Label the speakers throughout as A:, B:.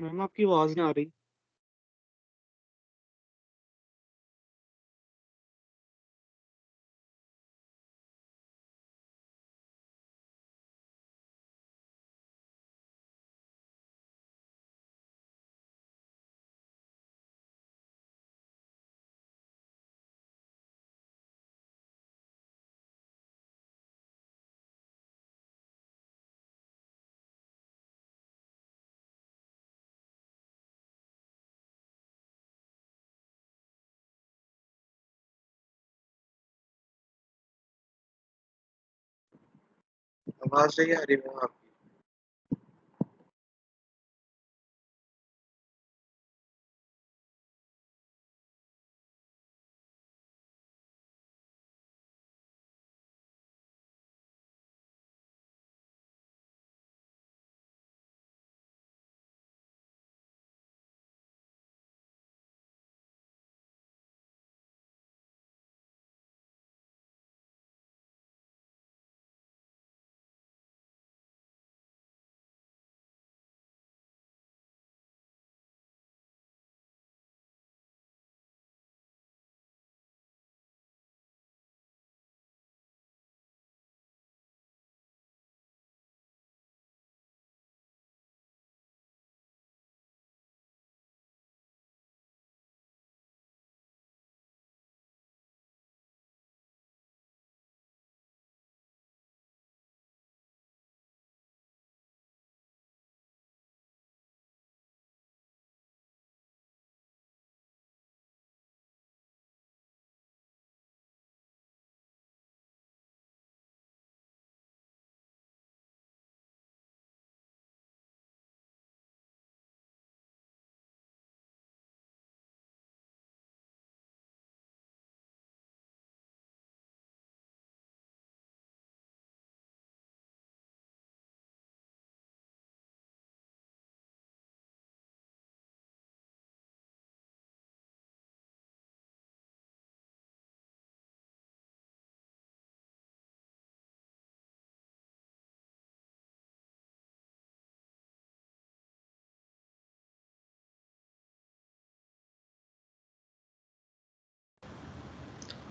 A: Ma'am आपकी आवाज़ नहीं आ रही।
B: आवाज़ नहीं आ रही मैम आपकी।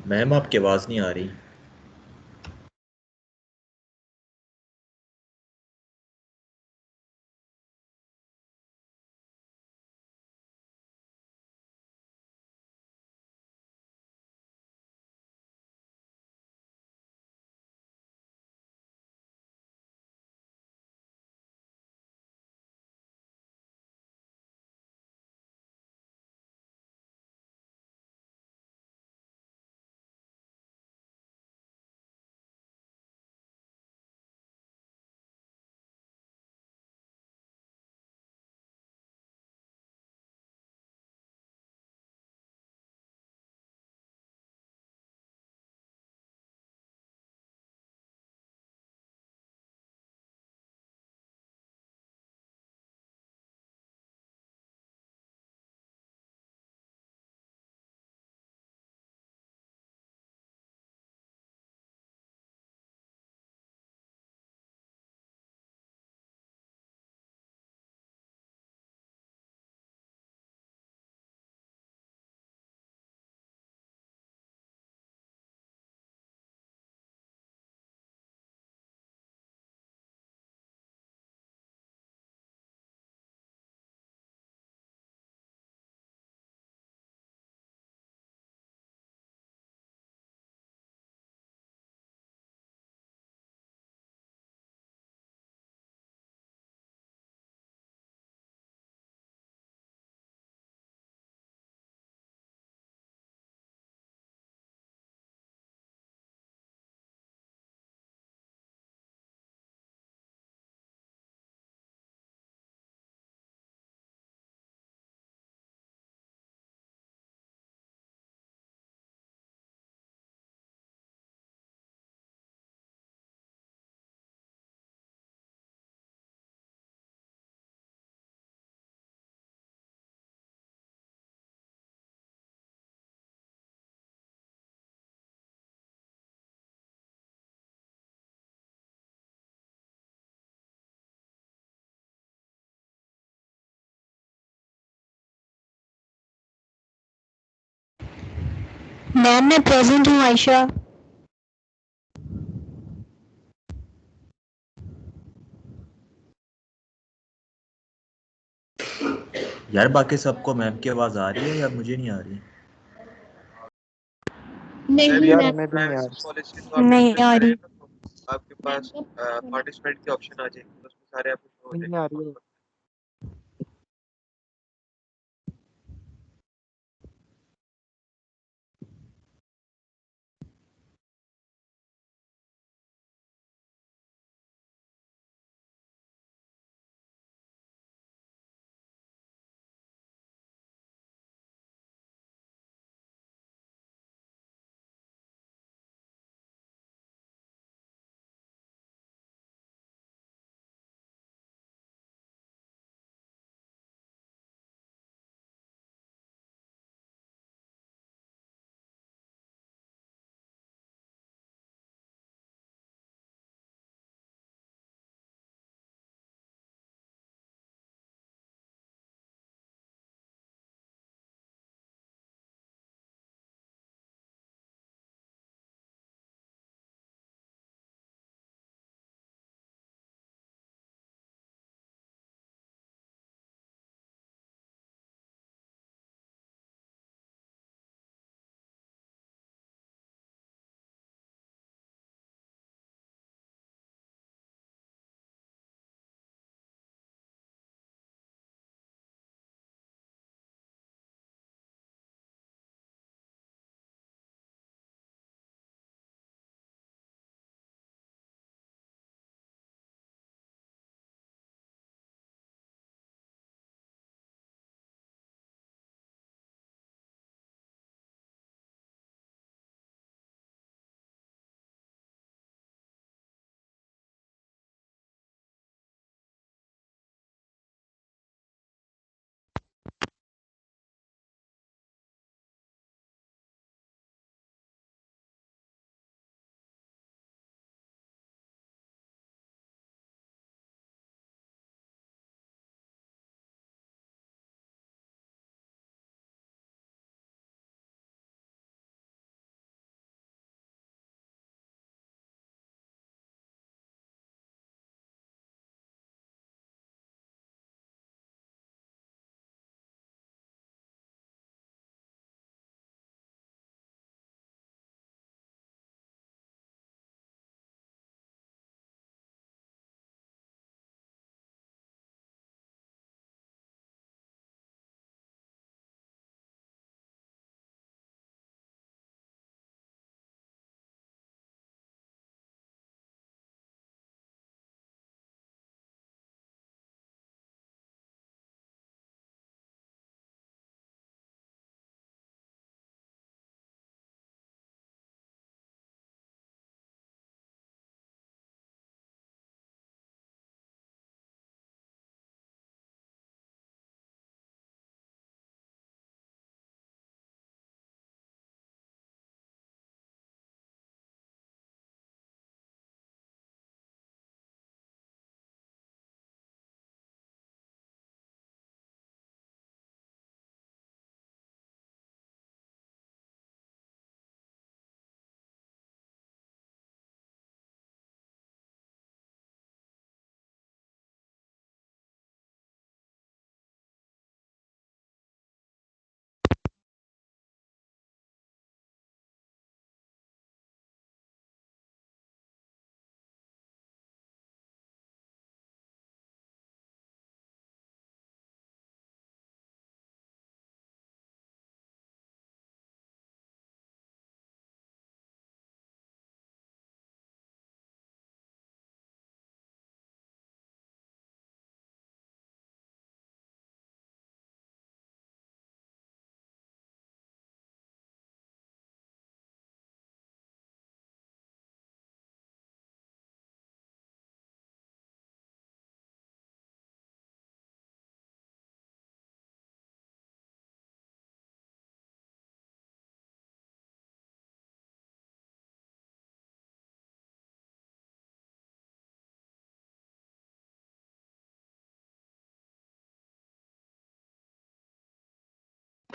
C: मैम आपकी आवाज़ नहीं आ रही।
A: मैम मैं प्रेजेंट हूँ आयशा।
C: यार बाकी सबको मैम की आवाज़ आ रही है या मुझे नहीं आ रही?
A: नहीं
B: यार
A: मैम,
B: हमें भी नहीं आ रही।
D: पॉलिसी को आप
A: नहीं
D: डिस्कस
A: आ
D: करें
A: रही।
D: ना, तो आपके पास पार्टिसिपेंट की ऑप्शन आ जाएगी, तो उसमें सारे आपको शो हो
B: नहीं आ रही है।
D: जाएंगे।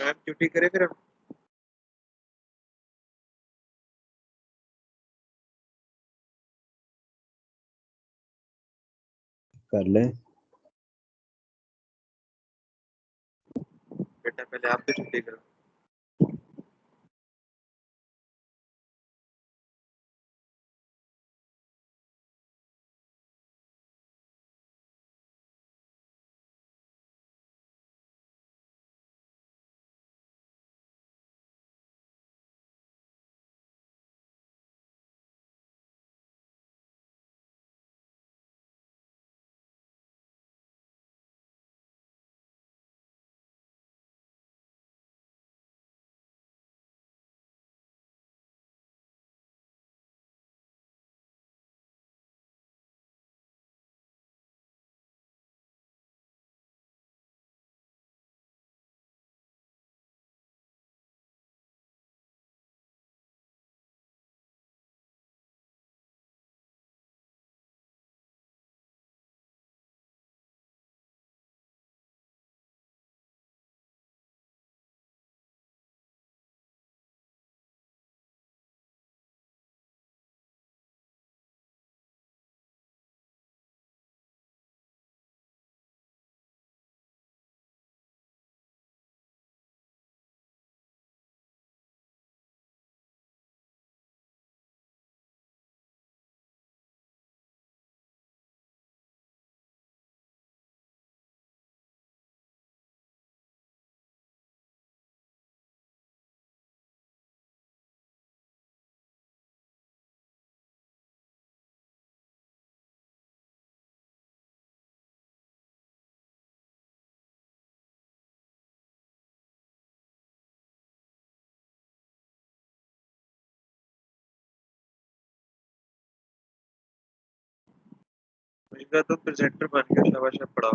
D: मैम ड्यूटी करें फिर हम।
E: कर ले।
D: बेटा पहले आप तो छुट्टी करो। इनका तो प्रेजेंटर बन गया, शाबाश पढ़ा।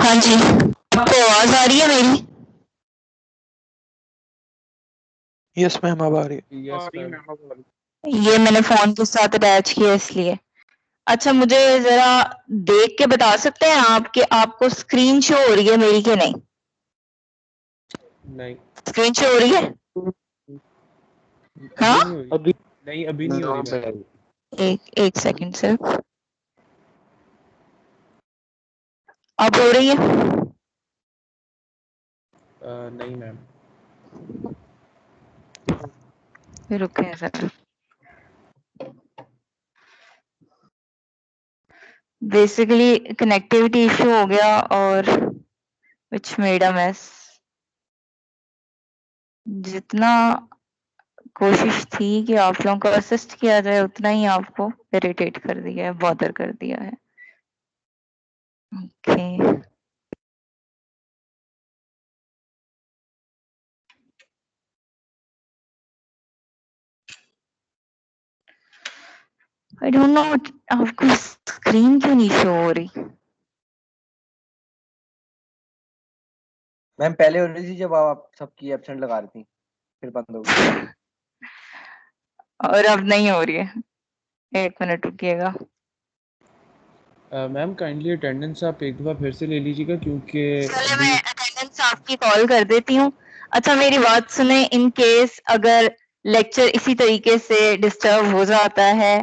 A: हाँ जी, आपको आवाज आ रही है मेरी?
B: यस मैम अब आ रही है।
E: Yes ma'am.
A: ये मैंने फोन के साथ अटैच किया इसलिए। अच्छा, मुझे जरा देख के बता सकते हैं आप कि आपको स्क्रीन शो हो रही है मेरी कि नहीं?
E: नहीं,
A: स्क्रीन शो हो रही है?
E: अभी
A: हाँ?
E: नहीं हो रही। नहीं, अभी नहीं हो रही मैम।
A: एक सेकंड सर। अब हो रही है?
E: नहीं मैम।
A: फिर रुके सर। बेसिकली कनेक्टिविटी इशू हो गया और which made a mess. जितना कोशिश थी कि आप लोगों को असिस्ट किया जाए उतना ही आपको इरिटेट कर दिया है, बॉदर कर दिया है। ओके आई डोंट नो आपको स्क्रीन क्यों नहीं शो हो रही?
F: मैम पहले हो रही थी जब आप सबकी एब्सेंट लगा रही थी, फिर बंद हो गई।
A: और अब नहीं हो रही है? एक मिनट रुकिएगा।
E: मैम काइंडली अटेंडेंस आप एक दफ़ा फिर से ले लीजिएगा क्योंकि
A: चलिए
E: अभी
A: मैं अटेंडेंस आपकी कॉल कर देती हूँ। अच्छा मेरी बात सुने, इन केस अगर लेक्चर इसी तरीके से डिस्टर्ब हो जाता है,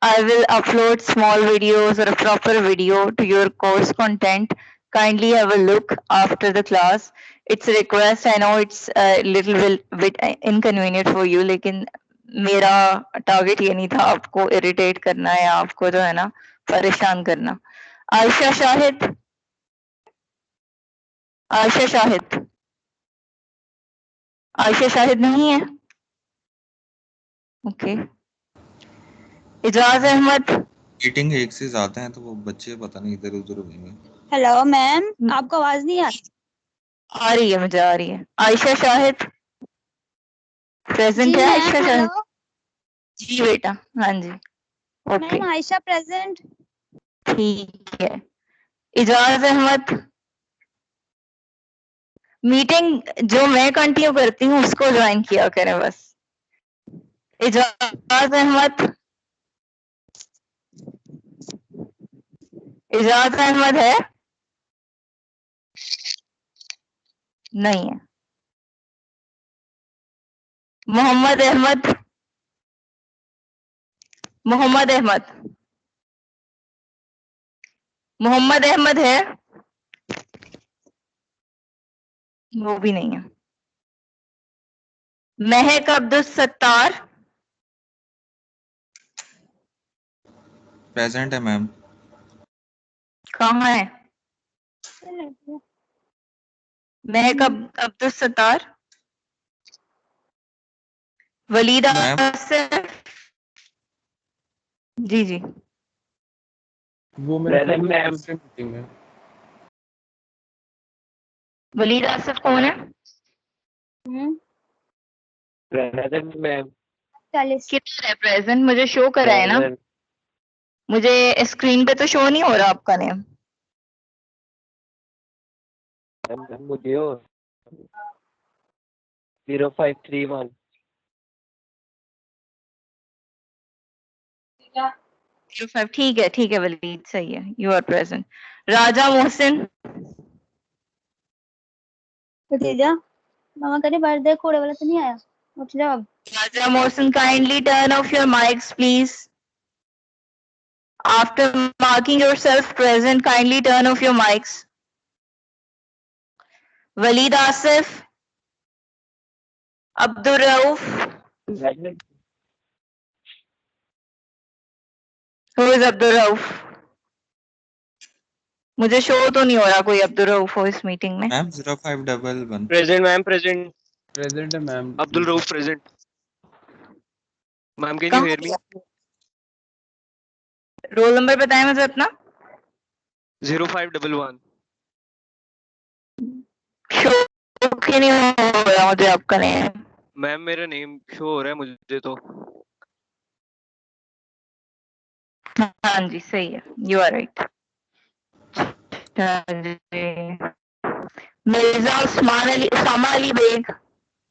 A: I will upload small videos or a proper video to your course content. Kindly have a look after the class. It's a request. I know it's a little bit inconvenient for you, लेकिन मेरा target ये नहीं था आपको irritate करना या आपको जो है ना परेशान करना। आयशा शाहिद, आयशा शाहिद, आयशा शाहिद नहीं है? ओके। इजाज अहमद,
C: मीटिंग एक से ज्यादा है तो वो बच्चे पता नहीं इधर उधर हो गए।
G: हेलो मैम, आपको आवाज नहीं आ
A: आ रही है, मुझे आ रही है। आयशा शाहिद प्रेजेंट है? आयशा शाहिद
G: हेलो
A: जी बेटा, हाँ जी ओके
G: मैम, आयशा प्रेजेंट।
A: ठीक है। इजाज अहमद, मीटिंग जो मैं कंटिन्यू करती हूँ उसको ज्वाइन किया करें बस। इजाज अहमद, इजाज अहमद है? नहीं है। मोहम्मद अहमद, मोहम्मद अहमद, मोहम्मद अहमद है? वो भी नहीं है। महक अब्दुल सत्तार,
C: प्रेजेंट है मैम।
A: कहाँ है? महक अब्दुल सत्तार, वलीद
C: मैम
A: आसिफ, जी जी
E: वो मेरे मीटिंग में।
A: वलीद आसिफ कौन है?
F: Present ma'am.
G: 40।
A: किधर है प्रेजेंट? मुझे शो करा है ना, मुझे स्क्रीन पे तो शो नहीं हो रहा आपका नेम।
F: मुझे 0531।
A: ठीक है वलीद, सही है, यू आर प्रेजेंट। राजा मोहसिन,
G: भतीजा, मामा करे बर्थडे कोड़े वाला तो नहीं आया? उठ जाओ अब।
A: Raja Mohsin kindly turn off your mics please. After marking yourself present kindly turn off your mics. Waleed Asif, Abdul Rauf, who is Abdul Rauf? मुझे शो तो नहीं हो रहा कोई अब्दुल रऊफ हो इस मीटिंग में।
C: Ma'am 0511
D: present ma'am, present.
E: Present है ma'am.
D: Abdul Rauf present. Ma'am can you hear me?
A: Roll number बताएं मुझे अपना।
D: 0511।
A: शो क्यों नहीं हो रहा मुझे आपका नेम?
D: मैम मेरा नेम शो हो रहा है मुझे तो।
A: हाँ जी सही है, यू आर राइट। अच्छा जी। Mirza Usama Ali Baig,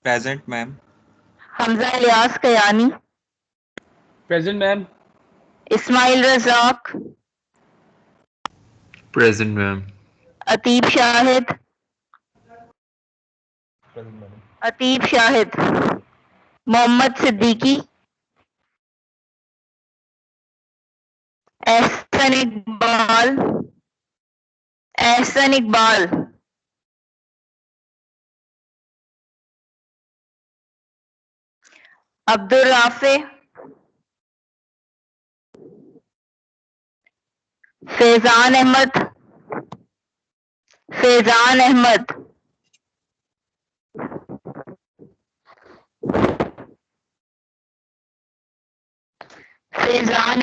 C: present ma'am.
A: Hamza Ilyas Kayani,
E: present ma'am.
A: Ismail Razzaq,
H: present ma'am.
A: Ateeb Shahid, Mohammad Siddiqui, Ehsan Iqbal, Abdul Rafay, Faizan Ahmad, Faizan Ahmad, Faizan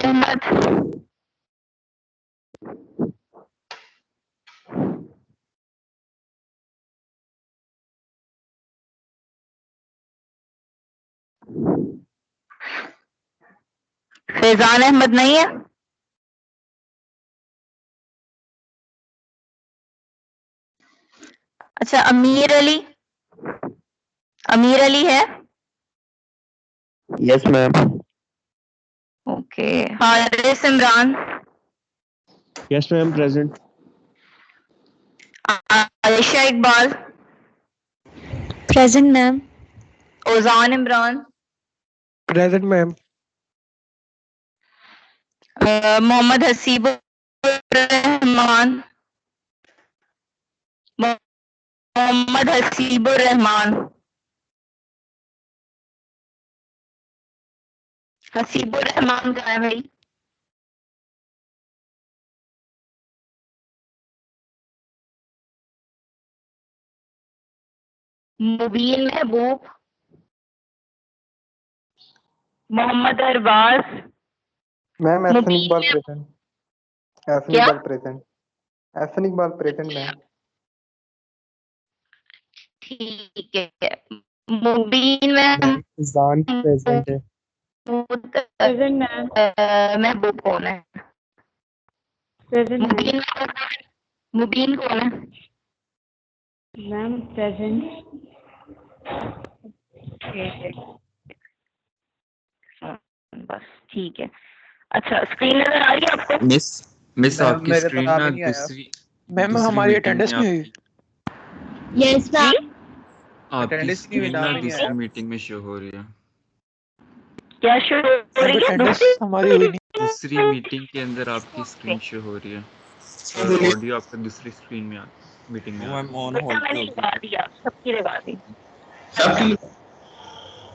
A: Ahmad नहीं है। अच्छा, अमीर अली है।
B: Yes ma'am.
A: Okay, Haris Imran,
B: yes ma'am present.
A: Ayesha Iqbal,
G: present ma'am.
A: Ozan Imran,
B: present ma'am.
A: Mohammad Rahman, Mohammad Haseebur Rahman, Haseebur Rahman कहाँ है भाई? Mubeen Mehboob, Mohammad Arbaaz,
I: ma'am Ehsan
A: Mubeen
I: Iqbal present. एहसन
A: क्या?
I: Iqbal present. Ehsan Iqbal present ma'am.
A: ठीक है, मुबीन
B: फैजान प्रेजेंट है।
G: Present ma'am.
A: महबूब कौन है?
G: Present ma'am.
A: मुबीन कौन है?
G: Ma'am present.
A: बस ठीक है। अच्छा, स्क्रीन नजर आ रही है आपको?
H: मिस
F: मैम
H: आपकी
F: मेरे तो
H: स्क्रीन
F: नाम
H: ना
F: ही नहीं आया।
H: दूसरी
B: मैम
H: दूसरी
B: हमारी
H: मीटिंग
B: अटेंडेंस
H: में
B: नहीं हुई।
H: आपकी
G: यस
A: जी?
G: मैम।
H: आपकी
F: अटेंडेंस नहीं हुई,
H: स्क्रीन
F: नाम
H: ना
F: ही नहीं
H: दूसरी
F: आया।
H: मीटिंग में शो हो रही है।
A: क्या शुरू हो
B: मैम
A: रही है?
B: अटेंडेंस हमारी हुई नहीं।
H: दूसरी मीटिंग के अंदर आपकी स्क्रीन शो हो रही है और ऑडियो आपका दूसरी स्क्रीन में मीटिंग में आ रहा
C: मैम
H: है।
C: ऑन
A: बेटा
C: होल्ड पे
A: मैंने
C: होगी।
A: लगा दिया, सबकी लगा दी।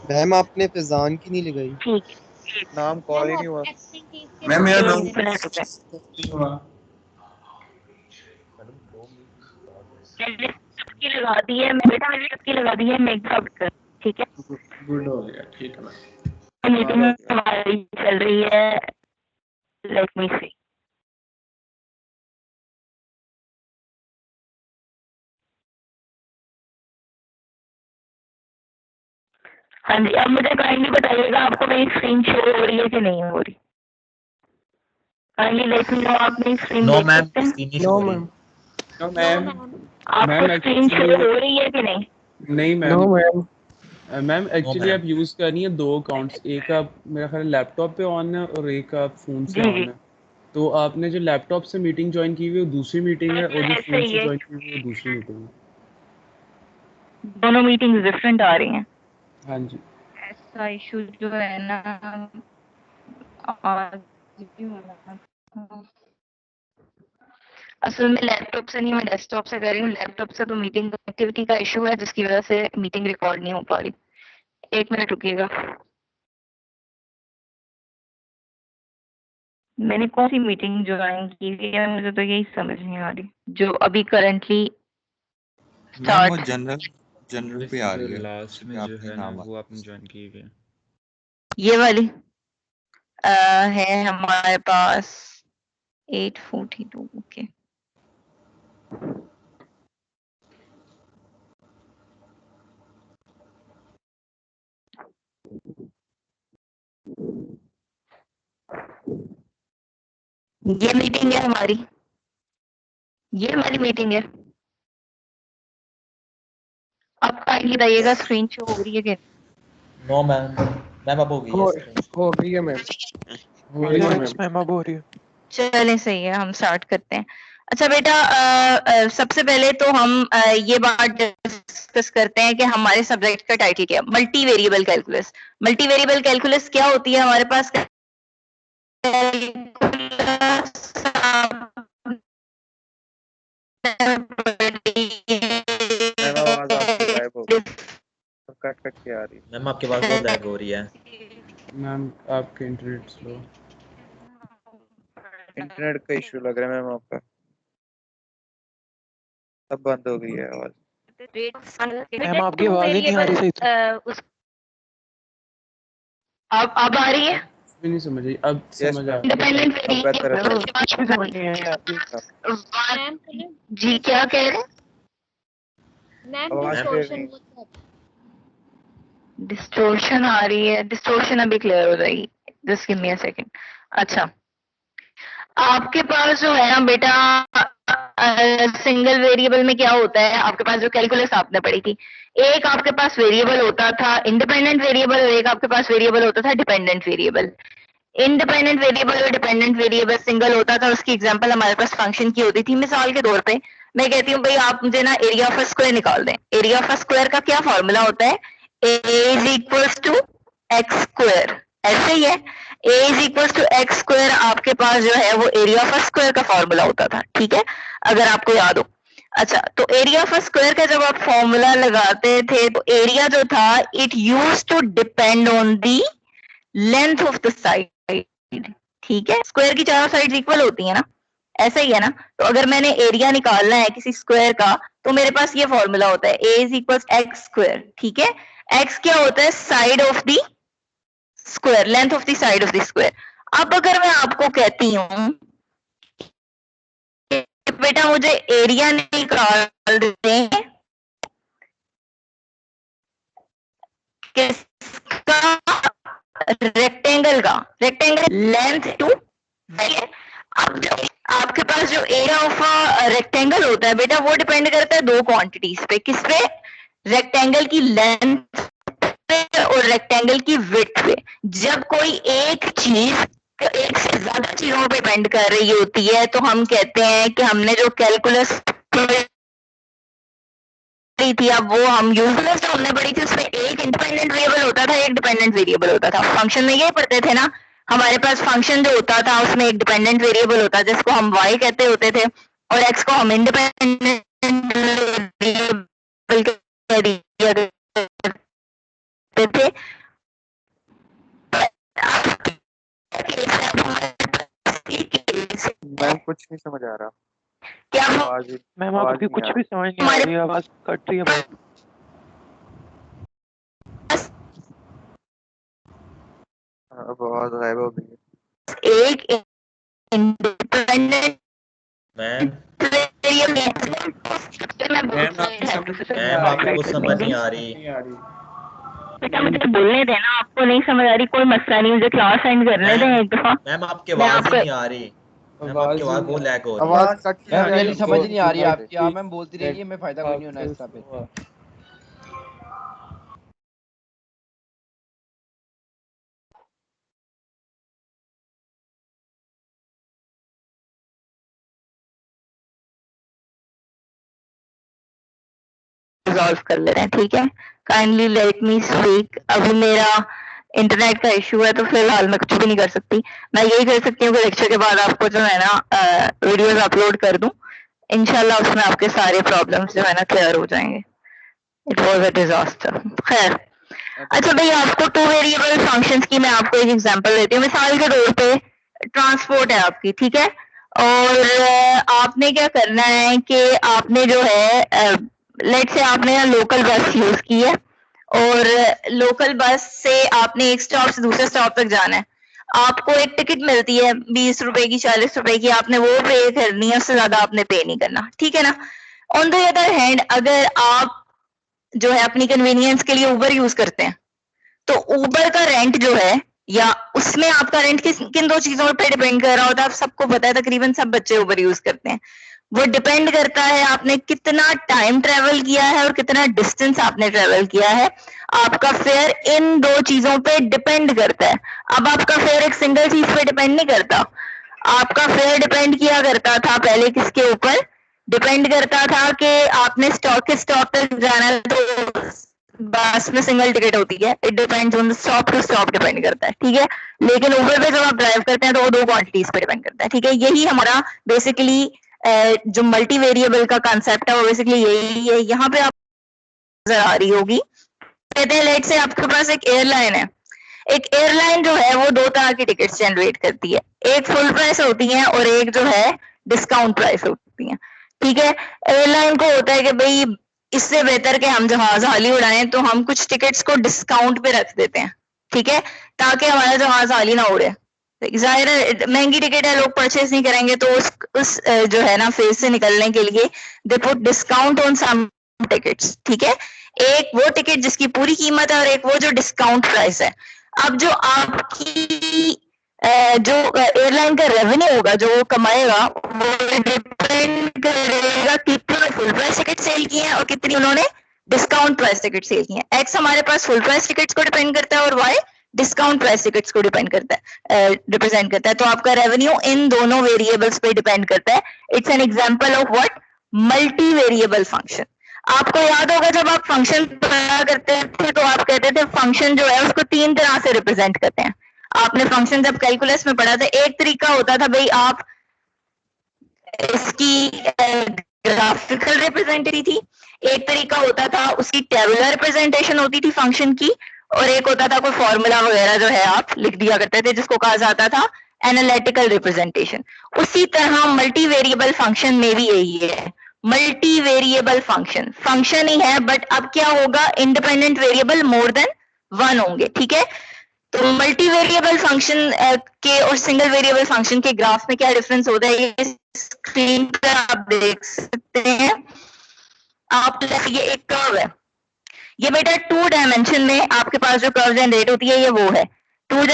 J: मैम आपने फैजान की नहीं लगाई।
A: ठीक है,
D: नाम कॉल ही नहीं हुआ।
C: मैम मेरा
A: एक
C: नाम
A: मिनट रुके। मैंने सबकी लगा दी है, बेटा मैंने सबकी लगा दी है, मेक कर, ठीक है?
J: गुड हो गया, ठीक है मैम।
A: मीटिंग हमारी चल रही है, लेट मी सी। हाँ जी, अब मुझे काइंडली बताइएगा आपको मेरी स्क्रीन शो हो रही है कि नहीं हो रही? काइंडली लेट मी नो, आप मेरी स्क्रीन
C: नो
A: देख
C: मैम,
A: सकते हैं?
C: स्क्रीन नहीं शो
I: नो
C: हो रही।
I: मैम।
E: No ma'am.
A: आपको
E: मैम
A: स्क्रीन शो
E: एक्चुअली
A: हो रही है कि नहीं?
E: नहीं
B: no
E: ma'am.
B: Ma'am.
E: Ma'am
C: no
E: actually
C: ma'am.
E: आप यूज कर रही हैं दो अकाउंट्स, एक आप मेरा ख्याल लैपटॉप पे ऑन है और एक आप फोन से
A: जी जी,
E: ऑन है। तो आपने जो लैपटॉप से मीटिंग ज्वाइन की हुई है वो दूसरी मीटिंग है और जो
A: ऐसे
E: फोन
A: ही
E: से
A: है,
E: ज्वाइन की हुई है वो दूसरी मीटिंग है।
A: दोनों मीटिंग्स डिफरेंट आ रही हैं।
E: हाँ जी।
A: ऐसा इशू जो है ना, आज भी हो रहा था। असल में लैपटॉप से नहीं, मैं डेस्कटॉप से कर रही हूँ। लैपटॉप से तो मीटिंग एक्टिविटी का इशू है जिसकी वजह से मीटिंग रिकॉर्ड नहीं हो पा रही। एक मिनट रुकिएगा। मैंने कौन सी मीटिंग ज्वाइन की है, मुझे तो यही समझ नहीं आ रही जो अभी करंटली
C: मैम वो
A: स्टार्ट।
C: जनरल पे आ
H: जो
C: रही है,
H: लास्ट
C: उस
H: में
C: पे
H: जो
C: आपका
H: है ना
C: नाम आ
H: वो आपने ज्वाइन की हुई है।
A: ये वाली है हमारे पास 842। ओके, ये मीटिंग है हमारी, ये हमारी मीटिंग है। अब काइंडली बताइएगा स्क्रीन शो हो रही है कि
C: नो मैम, मैम अब हो गई
B: हो
C: है screen।
B: हो रही है मैम, हो रही है मैम, अब हो रही है।
A: चलें सही है, हम स्टार्ट करते हैं। अच्छा बेटा, सबसे पहले तो हम ये बात डिस्कस करते हैं कि हमारे सब्जेक्ट का टाइटल क्या है। Multi variable calculus. Multi variable calculus क्या होती है हमारे पास?
D: मैम आवाज आपकी गायब हो गई, कट कट के आ रही है।
C: मैम आपकी आवाज बहुत लैग हो रही है।
E: मैम आपके इंटरनेट स्लो।
D: इंटरनेट का इशू लग रहा है मैम आपका, सब बंद हो गई है आवाज।
B: मैम आपकी आवाज ही नहीं आ रही सही से।
A: अब आ रही है?
E: भी नहीं समझ आई, अब
D: Yes,
E: समझ आ
D: ma'am.
A: इंडिपेंडेंट
D: अब बेहतर है।
A: जी क्या कह रहे हैं?
D: आवाज क्लियर नहीं।
A: डिस्टोर्शन आ रही है, डिस्टोर्शन अभी क्लियर हो जाएगी, just give me a second. अच्छा, आपके पास जो है ना बेटा, सिंगल वेरिएबल में क्या होता है, आपके पास जो कैलकुलस आपने पढ़ी थी, एक आपके पास वेरिएबल होता था इंडिपेंडेंट वेरिएबल और एक आपके पास वेरिएबल होता था डिपेंडेंट वेरिएबल। इंडिपेंडेंट वेरिएबल और डिपेंडेंट वेरिएबल सिंगल होता था, उसकी एग्जांपल हमारे पास फंक्शन की होती थी। मिसाल के तौर पे मैं कहती हूँ भाई आप मुझे ना एरिया ऑफ अ स्क्वायर निकाल दें। एरिया ऑफ अ स्क्वायर का क्या फॉर्मूला होता है? A is equals to x square. ऐसे ही है, A is equals to x square आपके पास जो है वो एरिया ऑफ अ स्क्वायर का फॉर्मूला होता था, ठीक है, अगर आपको याद हो। अच्छा, तो एरिया ऑफ अ स्क्वायर का जब आप फॉर्मूला लगाते थे तो एरिया जो था it used to depend on the length of the side, ठीक है। स्क्वायर की चारों साइड्स इक्वल होती है ना, ऐसा ही है ना। तो अगर मैंने एरिया निकालना है किसी स्क्वायर का तो मेरे पास ये फॉर्मूला होता है, A is equal x square, ठीक है। एक्स क्या होता है? Side of the square, length of the side of the square. अब अगर मैं आपको कहती हूँ बेटा मुझे एरिया निकाल दें किसका? रेक्टेंगल का। रेक्टेंगल लेंथ टू, अब आपके पास जो एरिया ऑफ रेक्टेंगल होता है बेटा वो डिपेंड करता है दो क्वांटिटीज पे। किस पे? रेक्टेंगल की लेंथ पे और रेक्टेंगल की विड्थ पे। जब कोई एक चीज एक से ज्यादा चीजों पे डिपेंड कर रही होती है तो हम कहते हैं कि हमने जो कैलकुलस थी अब वो हम यूजलेस जो हमने पढ़ी थी उसमें एक इंडिपेंडेंट वेरिएबल होता था, एक डिपेंडेंट वेरिएबल होता था। फंक्शन में यही पढ़ते थे ना, हमारे पास फंक्शन जो होता था उसमें एक डिपेंडेंट वेरिएबल होता जिसको हम y कहते होते थे और x को हम इंडिपेंडेंट वेरिएबल कह दिया करते थे।
D: मैम कुछ नहीं समझ आ रहा।
A: क्या
D: आवाज ही
B: मैम
D: आवाज
B: आपकी
D: नहीं
B: कुछ
D: आ
B: भी समझ नहीं आ रही है, आवाज कट रही है बहुत।
D: अब आवाज गायब हो गई है।
A: एक इंडिपेंडेंट
C: मैम
E: मैम
C: आपको समझ नहीं आ रही।
A: बेटा मुझे बोलने देना, आपको नहीं समझ आ रही कोई मसला नहीं, मुझे क्लास एंड करने दें एक दफा।
C: मैम आपकी
A: मैं
C: आवाज ही
A: आपको
C: नहीं आ रही। मैम आपकी आवाज बहुत लैग हो रही है।
J: आवाज कट के आ
F: मैम
J: रही
F: रियली
J: है,
F: समझ नहीं आ रही है
J: बहुत
F: आपकी। हाँ मैम बोलती रहिए, मैं फायदा कोई नहीं होना इसका पे।
A: रिजॉल्व कर ले रहे हैं, ठीक है। Kindly let me speak. अभी मेरा इंटरनेट का इशू है तो फिलहाल मैं कुछ भी नहीं कर सकती। मैं यही कर सकती हूँ कि लेक्चर के बाद आपको जो है ना वीडियोस अपलोड कर दूं, इंशाल्लाह उसमें आपके सारे प्रॉब्लम्स जो है ना क्लियर हो जाएंगे। It was a disaster. खैर, अच्छा भाई आपको टू वेरिएबल फंक्शंस की मैं आपको एक एग्जांपल देती हूँ। मिसाल के तौर पे ट्रांसपोर्ट है आपकी, ठीक है, और आपने क्या करना है कि आपने जो है लेट से आपने लोकल बस यूज की है और लोकल बस से आपने एक स्टॉप से दूसरे स्टॉप तक जाना है। आपको एक टिकट मिलती है 20 रुपए की, 40 रुपए की, आपने वो पे करनी है, उससे ज्यादा आपने पे नहीं करना, ठीक है ना। ऑन द अदर हैंड अगर आप जो है अपनी कन्वीनियंस के लिए उबर यूज करते हैं तो उबर का रेंट जो है या उसमें आपका रेंट किन दो चीजों पे डिपेंड कर रहा होता है, आप सबको पता है, तकरीबन सब बच्चे उबर यूज करते हैं। वो डिपेंड करता है आपने कितना टाइम ट्रेवल किया है और कितना डिस्टेंस आपने ट्रेवल किया है। आपका फेयर इन दो चीजों पे डिपेंड करता है। अब आपका फेयर एक सिंगल चीज पे डिपेंड नहीं करता, आपका फेयर डिपेंड किया करता था पहले किसके ऊपर, डिपेंड करता था कि आपने स्टॉप तक जाना है तो बस में सिंगल टिकट होती है, it depends on stop to stop depend करता है, ठीक है। लेकिन ऊबर पे जब आप ड्राइव करते हैं तो वो दो क्वांटिटीज पे डिपेंड करता है, ठीक है। यही हमारा बेसिकली जो मल्टी वेरिएबल का कंसेप्ट है वो बेसिकली यही है। यहाँ पे आप नजर आ रही होगी, कहते हैं लेट से आपके पास एक एयरलाइन है, एक एयरलाइन जो है वो दो तरह की टिकट्स जनरेट करती है, एक फुल प्राइस होती है और एक जो है डिस्काउंट प्राइस होती है, ठीक है। एयरलाइन को होता है कि भाई इससे बेहतर कि हम जहाज हाली उड़ाएं तो हम कुछ टिकट्स को डिस्काउंट पे रख देते हैं, ठीक है, ताकि हमारा जहाज हाली ना उड़े। जाहिर है महंगी टिकट है, लोग परचेज नहीं करेंगे, तो उस जो है ना फेज से निकलने के लिए they put discount on some tickets, ठीक है। एक वो टिकट जिसकी पूरी कीमत है और एक वो जो डिस्काउंट प्राइस है। अब जो आपकी जो एयरलाइन का रेवेन्यू होगा जो वो कमाएगा वो डिपेंड करेगा कितने फुल प्राइस टिकट सेल किए हैं और कितनी उन्होंने डिस्काउंट प्राइस टिकट सेल किए हैं। एक्स हमारे पास फुल प्राइस टिकट्स को डिपेंड करता है और वाई डिस्काउंट प्राइस टिकट्स को डिपेंड करता है, रिप्रेजेंट करता है। तो आपका रेवेन्यू इन दोनों वेरिएबल्स पे डिपेंड करता है। It's an example of what, multi variable function. आपको याद होगा जब आप फंक्शन पढ़ा करते थे तो आप कहते थे फंक्शन जो है उसको तीन तरह से रिप्रेजेंट करते हैं। आपने फंक्शन जब कैलकुलस में पढ़ा था, एक तरीका होता था भाई आप इसकी ग्राफिकल रिप्रेजेंटेशन थी, एक तरीका होता था उसकी टेबुलर रिप्रेजेंटेशन होती थी फंक्शन की, और एक होता था कोई फॉर्मूला वगैरह जो है आप लिख दिया करते थे जिसको कहा जाता था एनालिटिकल रिप्रेजेंटेशन। उसी तरह मल्टी वेरिएबल फंक्शन में भी यही है, मल्टी वेरिएबल फंक्शन फंक्शन ही है बट अब क्या होगा, independent variable more than one होंगे, ठीक है। तो मल्टी वेरिएबल फंक्शन के और सिंगल वेरिएबल फंक्शन के ग्राफ में क्या डिफरेंस होता है ये स्क्रीन पर आप देख सकते हैं। आप ये एक कर्व है, ये बेटा 2 डायमेंशन में आपके पास जो कर्व जनरेट होती है ये वो है 2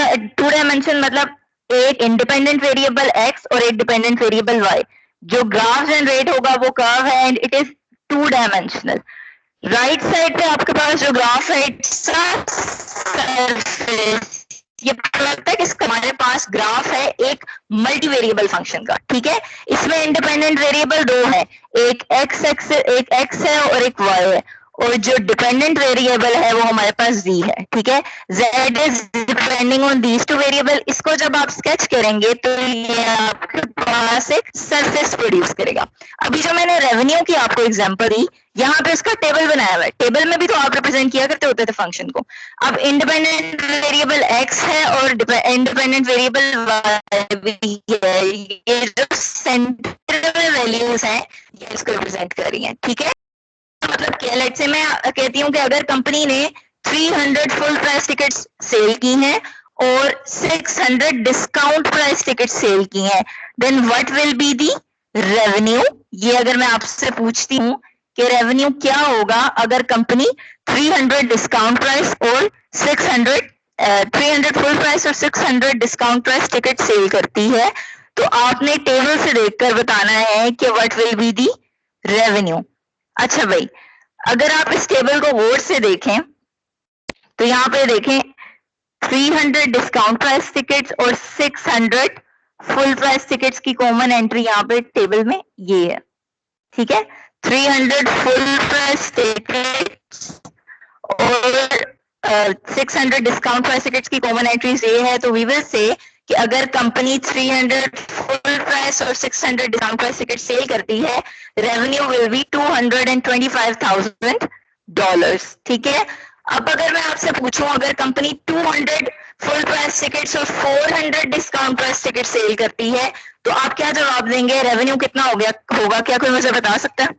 A: डायमेंशन, मतलब एक इंडिपेंडेंट वेरिएबल x और एक डिपेंडेंट वेरिएबल y। जो ग्राफ जनरेट होगा वो कर्व है and it is 2 dimensional. Right side पे आपके पास जो ग्राफ है ये पता लगता है कि हमारे पास ग्राफ है एक मल्टी वेरिएबल फंक्शन का, ठीक है। इसमें इंडिपेंडेंट वेरिएबल दो है, एक x है और एक y है, और जो डिपेंडेंट वेरिएबल है वो हमारे पास z है, ठीक है। z is depending on these two variable. इसको जब आप स्केच करेंगे तो ये आपके पास एक सरफेस प्रोड्यूस करेगा। अभी जो मैंने रेवेन्यू की आपको एग्जांपल दी, यहाँ पे उसका टेबल बनाया हुआ है, टेबल में भी तो आप रिप्रेजेंट किया करते होते थे फंक्शन को। अब इंडिपेंडेंट वेरिएबल x है और इंडिपेंडेंट वेरिएबल y भी है, ये जो सेंटर वैल्यूज हैं ये इसको रिप्रेजेंट कर रही हैं, ठीक है। मतलब क्या, लेट्स से मैं कहती हूँ कि अगर कंपनी ने 300 फुल प्राइस टिकट्स सेल की हैं और 600 डिस्काउंट प्राइस टिकट्स सेल की हैं, then what will be the revenue. ये अगर मैं आपसे पूछती हूँ कि रेवेन्यू क्या होगा अगर कंपनी 300 डिस्काउंट प्राइस और 300 फुल प्राइस और 600 डिस्काउंट प्राइस टिकट सेल करती है, तो आपने टेबल से देखकर बताना है कि what will be the revenue. अच्छा भाई, अगर आप इस टेबल को गौर से देखें तो यहाँ पे देखें 300 डिस्काउंट प्राइस टिकट्स और 600 फुल प्राइस टिकट्स की कॉमन एंट्री यहाँ पे टेबल में ये है, ठीक है। 300 फुल प्राइस टिकट्स और 600 डिस्काउंट प्राइस टिकट्स की कॉमन एंट्रीज ये है, तो वी विल से कि अगर कंपनी 300 फुल प्राइस और 600 डिस्काउंट प्राइस टिकट सेल करती है, रेवेन्यू विल बी $225,000, ठीक है। अब अगर मैं आपसे पूछूं अगर कंपनी 200 फुल प्राइस टिकट्स और 400 डिस्काउंट प्राइस टिकट सेल करती है तो आप क्या जवाब देंगे, रेवेन्यू कितना होगा? क्या कोई मुझे बता सकता है?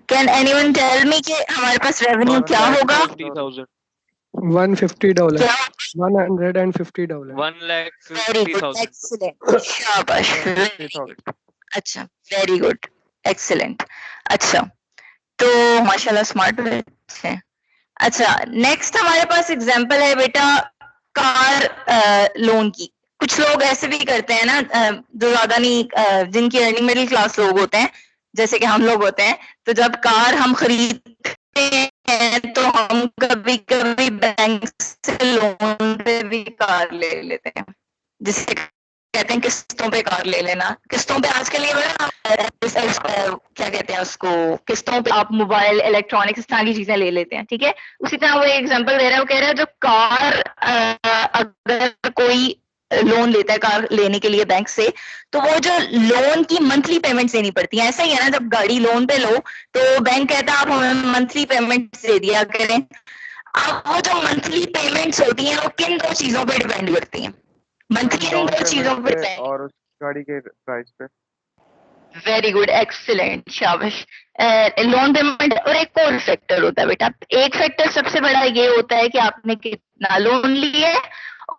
A: कैन एनीवन टेल मी कि हमारे पास रेवेन्यू क्या होगा?
B: $150,000
I: $150
B: $150,000
A: वेरी गुड, एक्सीलेंट, शाबाश, अच्छा, वेरी गुड, एक्सीलेंट। अच्छा, तो माशाल्लाह स्मार्ट बच्चे हैं। अच्छा, नेक्स्ट हमारे पास एग्जांपल है बेटा कार लोन की। कुछ लोग ऐसे भी करते हैं ना जो ज्यादा नहीं जिनकी अर्निंग मिडिल क्लास लोग होते हैं, जैसे कि हम लोग होते हैं, तो जब कार हम खरीदते हैं तो हम कभी कभी बैंक से लोन पे भी कार ले लेते हैं, जिसे कहते हैं किस्तों पे कार ले लेना। किस्तों पे आजकल ये बड़ा क्या कहते हैं उसको, किस्तों पे आप मोबाइल इलेक्ट्रॉनिक्स सारी चीजें ले लेते हैं, ठीक है। उसी तरह वो एग्जांपल दे रहा है, वो कह रहा है जो कार अगर कोई लोन लेता है कार लेने के लिए बैंक से, तो वो जो लोन की मंथली पेमेंट्स देनी पड़ती है। ऐसा ही है ना, जब गाड़ी लोन पे लो तो बैंक कहता है आप हमें मंथली पेमेंट्स दे दिया करें। अब वो जो मंथली पेमेंट्स होती हैं वो किन दो चीजों पे डिपेंड करती हैं? मंथली इन दो चीजों पे
D: और उस गाड़ी के प्राइस पे।
A: वेरी गुड, एक्सीलेंट, शाबाश। लोन पेमेंट और एक और फैक्टर होता है बेटा। एक फैक्टर सबसे बड़ा ये होता है कि आपने कितना लोन लिया है,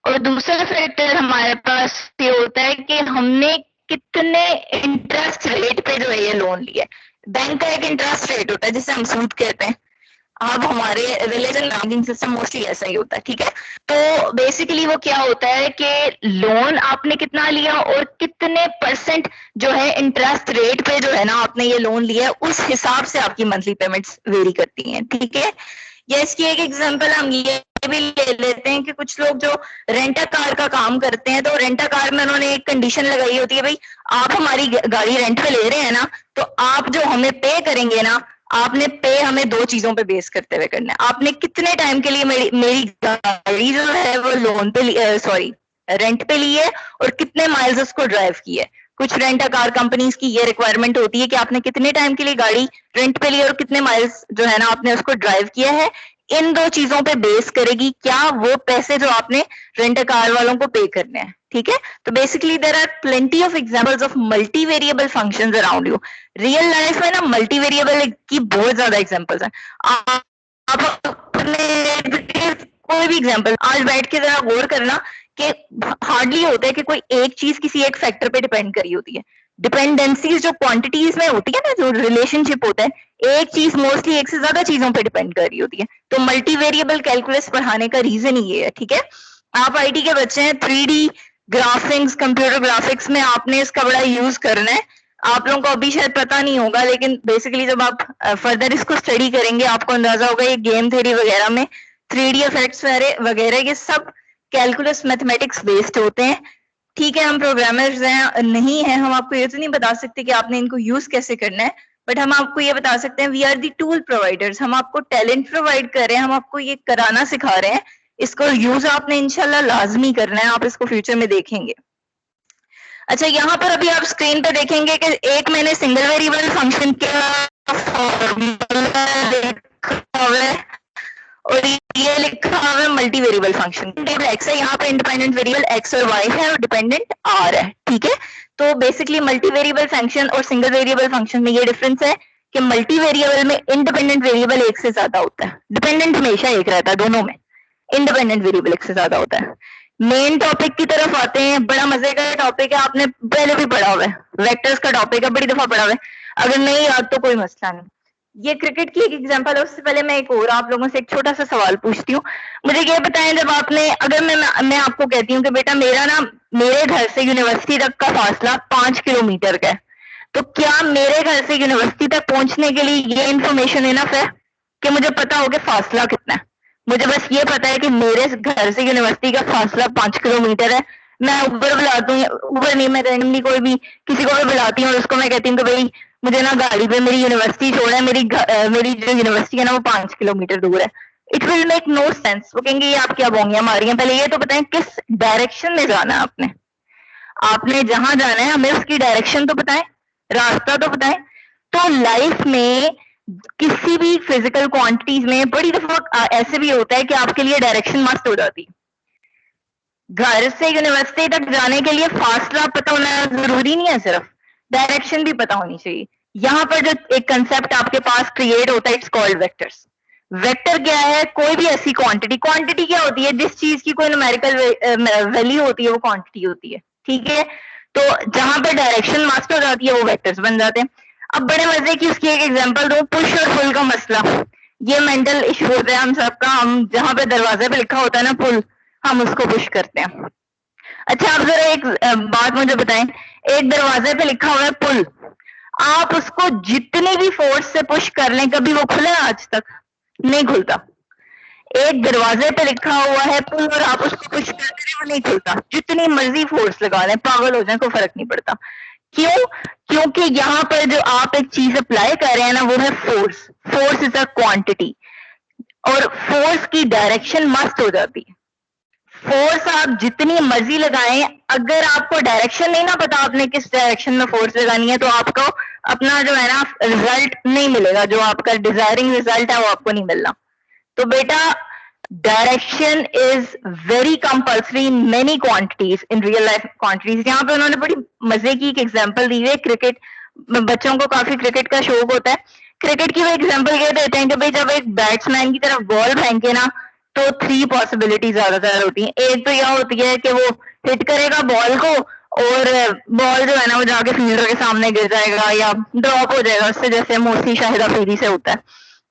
A: और दूसरा फैक्टर हमारे पास ये होता है कि हमने कितने इंटरेस्ट रेट पे जो है ये लोन लिया है। बैंक का एक इंटरेस्ट रेट होता है जिसे हम सूद कहते हैं। अब हमारे रिलेशन बैंकिंग सिस्टम मोस्टली ऐसा ही होता है, ठीक है। तो बेसिकली वो क्या होता है कि लोन आपने कितना लिया और कितने परसेंट जो है इंटरेस्ट रेट पे जो है ना आपने ये लोन लिया है, उस हिसाब से आपकी मंथली पेमेंट्स वेरी करती हैं, ठीक है। या इसकी एक एग्जांपल हम ये भी ले लेते हैं कि कुछ लोग जो रेंटा कार का काम करते हैं, तो रेंटा कार में उन्होंने एक कंडीशन लगाई होती है, भाई आप हमारी गाड़ी रेंट पे ले रहे हैं ना, तो आप जो हमें पे करेंगे ना, आपने पे हमें दो चीजों पे बेस करते हुए करना है। आपने कितने टाइम के लिए मेरी गाड़ी जो है वो लोन पे सॉरी रेंट पे ली है, और कितने माइल्स उसको ड्राइव की है। कुछ रेंट कार कंपनीज की ये रिक्वायरमेंट होती है कि आपने कितने टाइम के लिए गाड़ी रेंट पे ली और कितने माइल्स जो है ना आपने उसको ड्राइव किया है। इन दो चीजों पे बेस करेगी क्या वो पैसे जो आपने रेंट कार वालों को पे करने हैं, ठीक है। तो basically there are plenty of examples of multi variable functions around you. Real life में ना मल्टी वेरिएबल की बहुत ज्यादा एग्जांपल्स हैं। आप कोई भी एग्जांपल आज बैठ के जरा गौर करना कि हार्डली होता है कि कोई एक चीज किसी एक फैक्टर पे डिपेंड करी होती है। डिपेंडेंसीज जो क्वांटिटीज में होती है ना, जो रिलेशनशिप होता है, एक चीज मोस्टली एक से ज्यादा चीजों पे डिपेंड कर रही होती है। तो मल्टी वेरिएबल कैलकुलस पढ़ाने का रीजन ही ये है, ठीक है। आप आईटी के बच्चे हैं, 3D ग्राफिक्स, कंप्यूटर ग्राफिक्स में आपने इसका बड़ा यूज करना है। आप लोगों को अभी शायद पता नहीं होगा, लेकिन बेसिकली जब आप फर्दर इसको स्टडी करेंगे आपको अंदाजा होगा ये गेम थ्योरी वगैरह में 3D इफेक्ट्स वगैरह ये सब कैलकुलस मैथमेटिक्स बेस्ड होते हैं, ठीक है। हम प्रोग्रामर्स हैं नहीं हैं, हम आपको ये तो नहीं बता सकते कि आपने इनको यूज कैसे करना है, बट हम आपको ये बता सकते हैं we are the tool providers. हम आपको टैलेंट प्रोवाइड कर रहे हैं, हम आपको ये कराना सिखा रहे हैं। इसको यूज आपने इंशाल्लाह लाजमी करना है, आप इसको फ्यूचर में देखेंगे। अच्छा, यहाँ पर अभी आप स्क्रीन पर देखेंगे कि एक मैंने सिंगल वेरिएबल फंक्शन का फॉर्मूला देखा हुआ है और ये लिखा हुआ है मल्टी वेरिएबल फंक्शन। एक्स है, यहाँ पे इंडिपेंडेंट वेरिएबल एक्स और वाई है और डिपेंडेंट आर है, ठीक है। तो बेसिकली मल्टी वेरिएबल फंक्शन और सिंगल वेरिएबल फंक्शन में ये डिफरेंस है कि मल्टी वेरिएबल में इंडिपेंडेंट वेरिएबल एक से ज्यादा होता है, डिपेंडेंट हमेशा एक रहता है दोनों में, इंडिपेंडेंट वेरिएबल एक से ज्यादा होता है। मेन टॉपिक की तरफ आते हैं, बड़ा मजे का टॉपिक है, आपने पहले भी पढ़ा हुआ है, वेक्टर्स का टॉपिक है, बड़ी दफा पढ़ा हुआ है, अगर नहीं याद तो कोई मसला नहीं। ये क्रिकेट की एक एग्जांपल है, उससे पहले मैं एक और आप लोगों से एक छोटा सा सवाल पूछती हूँ। मुझे ये बताएं, जब आपने अगर मैं आपको कहती हूँ कि बेटा मेरा ना मेरे घर से यूनिवर्सिटी तक का फासला 5 किलोमीटर का है, तो क्या मेरे घर से यूनिवर्सिटी तक पहुंचने के लिए ये इन्फॉर्मेशन इनफ है कि मुझे पता हो कि फासला कितना है? मुझे बस ये पता है कि मेरे घर से यूनिवर्सिटी का फासला 5 किलोमीटर है। मैं उबर बुलाती हूँ, उबर नहीं, मैं रैंडमली कोई भी किसी को भी बुलाती हूँ और उसको मैं कहती हूँ कि भाई मुझे ना गाड़ी पे मेरी यूनिवर्सिटी छोड़ा है, मेरी जो यूनिवर्सिटी है ना वो 5 किलोमीटर दूर है। It will make no sense. वो कहेंगे ये आप क्या बोंगियां मारी हैं। पहले ये तो बताएं किस डायरेक्शन में जाना है आपने जहां जाना है हमें उसकी डायरेक्शन तो बताएं, रास्ता तो बताएं। तो लाइफ में किसी भी फिजिकल क्वांटिटीज में बड़ी दफा ऐसे भी होता है कि आपके लिए डायरेक्शन मस्ट हो जाती है। घर से यूनिवर्सिटी तक जाने के लिए फासला पता होना जरूरी नहीं है, सिर्फ डायरेक्शन भी पता होनी चाहिए। यहाँ पर जो एक कंसेप्ट आपके पास क्रिएट होता है, इट्स कॉल्ड वेक्टर्स। वेक्टर क्या है? कोई भी ऐसी क्वांटिटी क्या होती है? जिस चीज की कोई न्यूमेरिकल वैल्यू होती है वो क्वांटिटी होती है, ठीक है। तो जहां पर डायरेक्शन मास्ट हो जाती है वो वेक्टर्स बन जाते हैं। अब बड़े मजे की उसकी एक एग्जांपल दो, पुश और पुल का मसला। ये मेंटल इशू होता है हम सबका, हम जहां पे दरवाजे पे लिखा होता है ना पुल, हम उसको पुश करते हैं। अच्छा आप जरा एक बात मुझे बताएं, एक दरवाजे पे लिखा हुआ है पुल, आप उसको जितनी भी फोर्स से पुश कर लें कभी वो खुला है आज तक? नहीं खुलता। एक दरवाजे पे लिखा हुआ है पुल और आप उसको पुश करते रहे वो नहीं खुलता, जितनी मर्जी फोर्स लगा लें, पागल हो जाए, कोई फर्क नहीं पड़ता। क्यों? क्योंकि यहाँ पर जो आप एक चीज अप्लाई कर रहे हैं ना वो है force. Force is a quantity और फोर्स की डायरेक्शन मस्त हो जाती है। फोर्स आप जितनी मर्जी लगाएं, अगर आपको डायरेक्शन नहीं ना पता आपने किस डायरेक्शन में फोर्स लगानी है, तो आपको अपना जो है ना रिजल्ट नहीं मिलेगा, जो आपका डिजायरिंग रिजल्ट है वो आपको नहीं मिलना। तो बेटा direction is very compulsory in many quantities, in real life quantities. यहाँ पे उन्होंने बड़ी मजे की एक एग्जांपल दी है, क्रिकेट, बच्चों को काफी क्रिकेट का शौक होता है। क्रिकेट की वो एग्जांपल ये देते हैं कि भाई जब एक बैट्समैन की तरफ बॉल फेंके ना तो 3 पॉसिबिलिटी ज्यादातर होती है। एक तो यह होती है कि वो हिट करेगा बॉल को और बॉल जो है ना वो जाके फील्डर के सामने गिर जाएगा या ड्रॉप हो जाएगा उससे, जैसे मोस्टली शाहिद अफरीदी से होता है।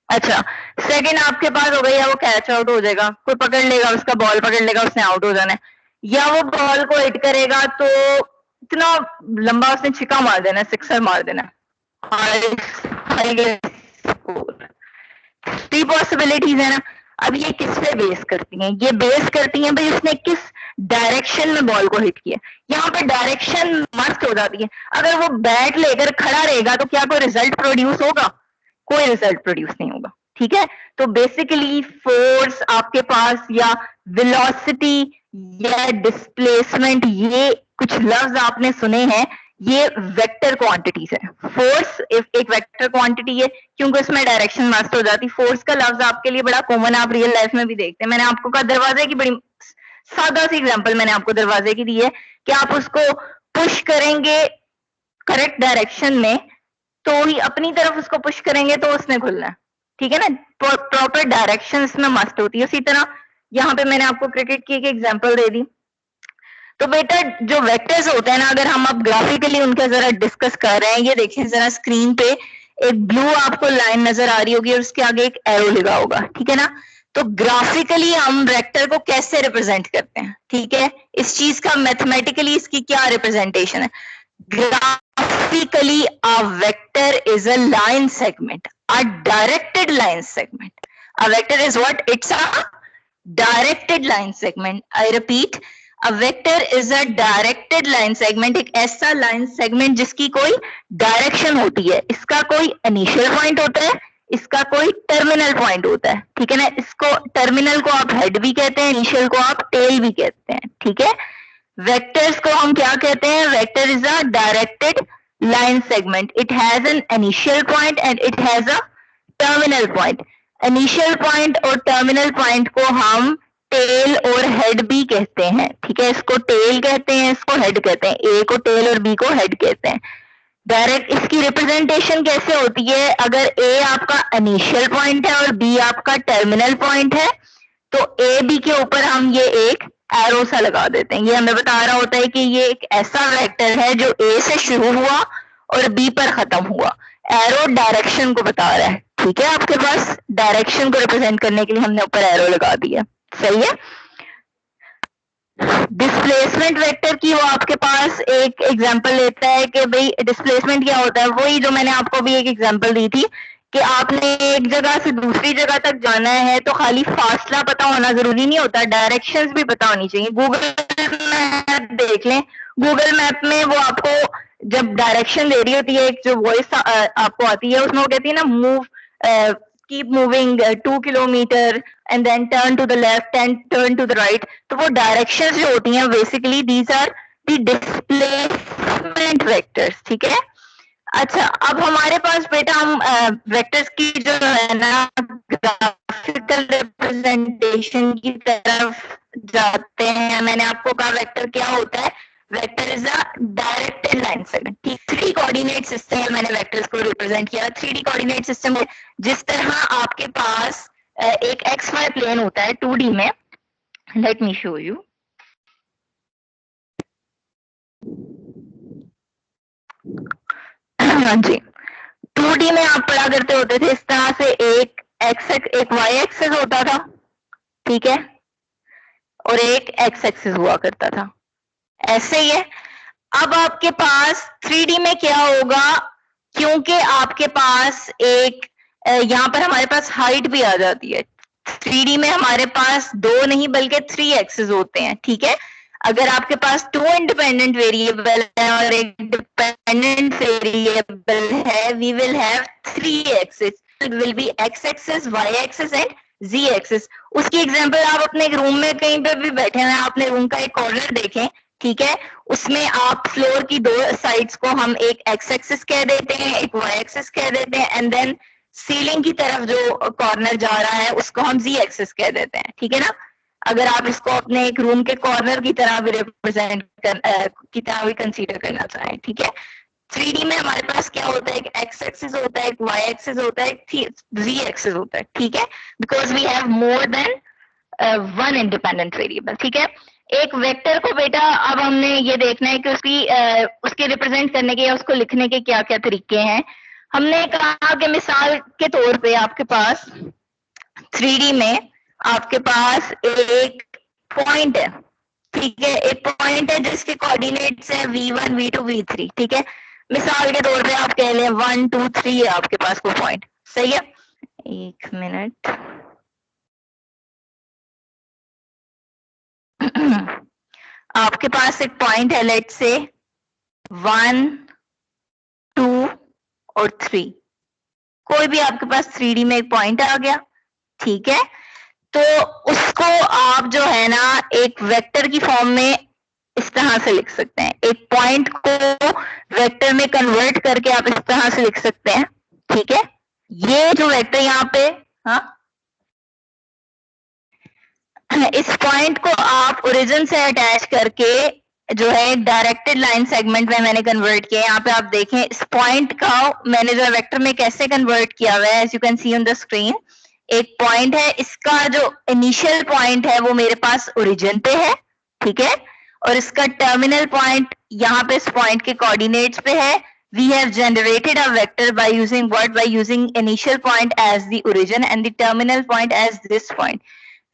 A: अच्छा, सेकंड आपके पास हो गई, या वो कैच आउट हो जाएगा, कोई पकड़ लेगा उसका, बॉल पकड़ लेगा, उसने आउट हो जाना है। या वो बॉल को हिट करेगा तो इतना लंबा उसने छिक्का मार देना, सिक्सर मार देना। 3 पॉसिबिलिटीज है ना। अब ये किस पे बेस करती हैं? ये बेस करती हैं भाई उसने किस डायरेक्शन में बॉल को हिट किया। यहाँ पे डायरेक्शन मस्त हो जाती है। अगर वो बैट लेकर खड़ा रहेगा तो क्या कोई रिजल्ट प्रोड्यूस होगा? कोई रिजल्ट प्रोड्यूस नहीं होगा। ठीक है, तो बेसिकली फोर्स आपके पास या वेलोसिटी या डिस्प्लेसमेंट, ये कुछ लफ्ज आपने सुने हैं, ये वेक्टर क्वांटिटीज है। फोर्स एक वेक्टर क्वांटिटी है क्योंकि उसमें डायरेक्शन मस्त हो जाती। फोर्स का लफ्ज आपके लिए बड़ा कॉमन, आप रियल लाइफ में भी देखते हैं। मैंने आपको कहा दरवाजे की बड़ी सादा सी एग्जांपल मैंने आपको दरवाजे की दी है कि आप उसको पुश करेंगे करेक्ट डायरेक्शन में तो ही अपनी तरफ उसको पुश करेंगे तो उसने खुलना है। ठीक है ना, प्रॉपर डायरेक्शन इसमें मस्ट होती है। उसी तरह यहाँ पे मैंने आपको क्रिकेट की एक एग्जांपल दे दी। तो बेटा जो वेक्टर्स होते हैं ना, अगर हम अब ग्राफिकली उनका जरा डिस्कस कर रहे हैं, ये देखें जरा स्क्रीन पे एक ब्लू आपको लाइन नजर आ रही होगी और उसके आगे एक एरो लगा होगा। ठीक है ना, तो ग्राफिकली हम वेक्टर को कैसे रिप्रेजेंट करते हैं? ठीक है, इस चीज का मैथमेटिकली इसकी क्या रिप्रेजेंटेशन है? Graphically, a vector is a line segment, a directed line segment. A vector is what? It's a directed line segment. I repeat, a vector is a directed line segment. एक ऐसा line segment जिसकी कोई direction होती है, इसका कोई initial point होता है, इसका कोई terminal point होता है। ठीक है ना, इसको terminal को आप head भी कहते हैं, initial को आप tail भी कहते हैं। ठीक है, वेक्टर्स को हम क्या कहते हैं? Vector is a directed line segment. It has an initial point and it has a terminal point. Initial point और टर्मिनल पॉइंट को हम टेल और हेड भी कहते हैं। ठीक है, इसको टेल कहते हैं, इसको हेड कहते हैं। ए को टेल और बी को हेड कहते हैं। डायरेक्ट इसकी रिप्रेजेंटेशन कैसे होती है? अगर ए आपका इनिशियल पॉइंट है और बी आपका टर्मिनल पॉइंट है तो ए बी के ऊपर हम ये एक एरो सा लगा देते हैं। ये हमें बता रहा होता है कि ये एक ऐसा वेक्टर है जो ए से शुरू हुआ और बी पर खत्म हुआ। एरो डायरेक्शन को बता रहा है। ठीक है, आपके पास डायरेक्शन को रिप्रेजेंट करने के लिए हमने ऊपर एरो लगा दिया। सही है। डिस्प्लेसमेंट वेक्टर की वो आपके पास एक एग्जांपल लेता है कि भाई डिस्प्लेसमेंट क्या होता है। वही जो मैंने आपको भी एक एग्जांपल दी थी कि आपने एक जगह से दूसरी जगह तक जाना है तो खाली फासला पता होना जरूरी नहीं होता, डायरेक्शंस भी पता होनी चाहिए। गूगल मैप देख लें, गूगल मैप में वो आपको जब डायरेक्शन दे रही होती है, एक जो वॉइस आपको आती है उसमें वो कहती है ना move, keep moving 2 kilometre and then turn to the left and turn to the right. तो वो डायरेक्शंस जो होती हैं basically these are the displacement vectors. ठीक है, अच्छा अब हमारे पास बेटा हम वेक्टर्स की जो है ना ग्राफिकल रिप्रेजेंटेशन की तरफ जाते हैं। मैंने आपको कहा वेक्टर क्या होता है? Vector is a directed line segment. 3D coordinate system में मैंने वेक्टर्स को रिप्रेजेंट किया। 3D कोऑर्डिनेट सिस्टम में जिस तरह आपके पास एक XY प्लेन होता है 2D में, लेट मी शो यू। हाँ जी, 2D में आप पढ़ा करते होते थे इस तरह से एक Y एक्सेस होता था, ठीक है, और एक X एक्सेस हुआ करता था। ऐसे ही है। अब आपके पास 3D में क्या होगा, क्योंकि आपके पास एक यहाँ पर हमारे पास हाइट भी आ जाती है। 3D में हमारे पास 2 नहीं बल्कि 3 एक्सेस होते हैं, ठीक है। अगर आपके पास 2 इंडिपेंडेंट वेरिएबल है और एक डिपेंडेंट वेरिएबल है, we will have 3 axes. It will be x axes, y axes and z axes. उसकी एग्जांपल आप अपने एक रूम में कहीं पे भी बैठे हैं, अपने रूम का एक कॉर्नर देखें, ठीक है, उसमें आप फ्लोर की 2 साइड्स को हम एक एक्स एक्सिस कह देते हैं, एक वाई एक्सिस कह देते हैं, एंड देन सीलिंग की तरफ जो कॉर्नर जा रहा है उसको हम जी एक्सिस कह देते हैं, ठीक है ना। अगर आप इसको अपने एक रूम के कॉर्नर की तरह भी रिप्रेजेंट की तरह भी कंसीडर करना चाहें, ठीक है। 3D में हमारे पास क्या होता है, एक एक्स एक्सिस होता है, एक वाई एक्सिस होता है, एक जी एक्सिस होता है, ठीक है, because we have more than 1 independent variable, ठीक है। एक वेक्टर को बेटा अब हमने ये देखना है कि उसके रिप्रेजेंट करने के या उसको लिखने के क्या क्या तरीके हैं। हमने कहा कि मिसाल के तौर पे आपके पास 3D में आपके पास एक पॉइंट है, ठीक है, एक पॉइंट है जिसके कोऑर्डिनेट्स है v1 v2 v3, ठीक है। मिसाल के तौर पे आप कह लें 1 2 3 है आपके पास कोई पॉइंट, सही है। एक मिनट आपके पास एक पॉइंट है, लेट से 1 2 और 3, कोई भी आपके पास 3D में एक पॉइंट आ गया, ठीक है। तो उसको आप जो है ना एक वेक्टर की फॉर्म में इस तरह से लिख सकते हैं। एक पॉइंट को वेक्टर में कन्वर्ट करके आप इस तरह से लिख सकते हैं, ठीक है। ये जो वेक्टर यहाँ पे, हाँ, इस पॉइंट को आप ओरिजिन से अटैच करके जो है डायरेक्टेड लाइन सेगमेंट में मैंने कन्वर्ट किया है। यहाँ पे आप देखें इस पॉइंट का मैंने जो वेक्टर में कैसे कन्वर्ट किया हुआ है, as you can see on the screen. एक पॉइंट है, इसका जो इनिशियल पॉइंट है वो मेरे पास ओरिजिन पे है, ठीक है, और इसका टर्मिनल पॉइंट यहाँ पे इस पॉइंट के कोऑर्डिनेट्स पे है। We have generated a vector by using what? By using initial point as the origin and the terminal point as this point.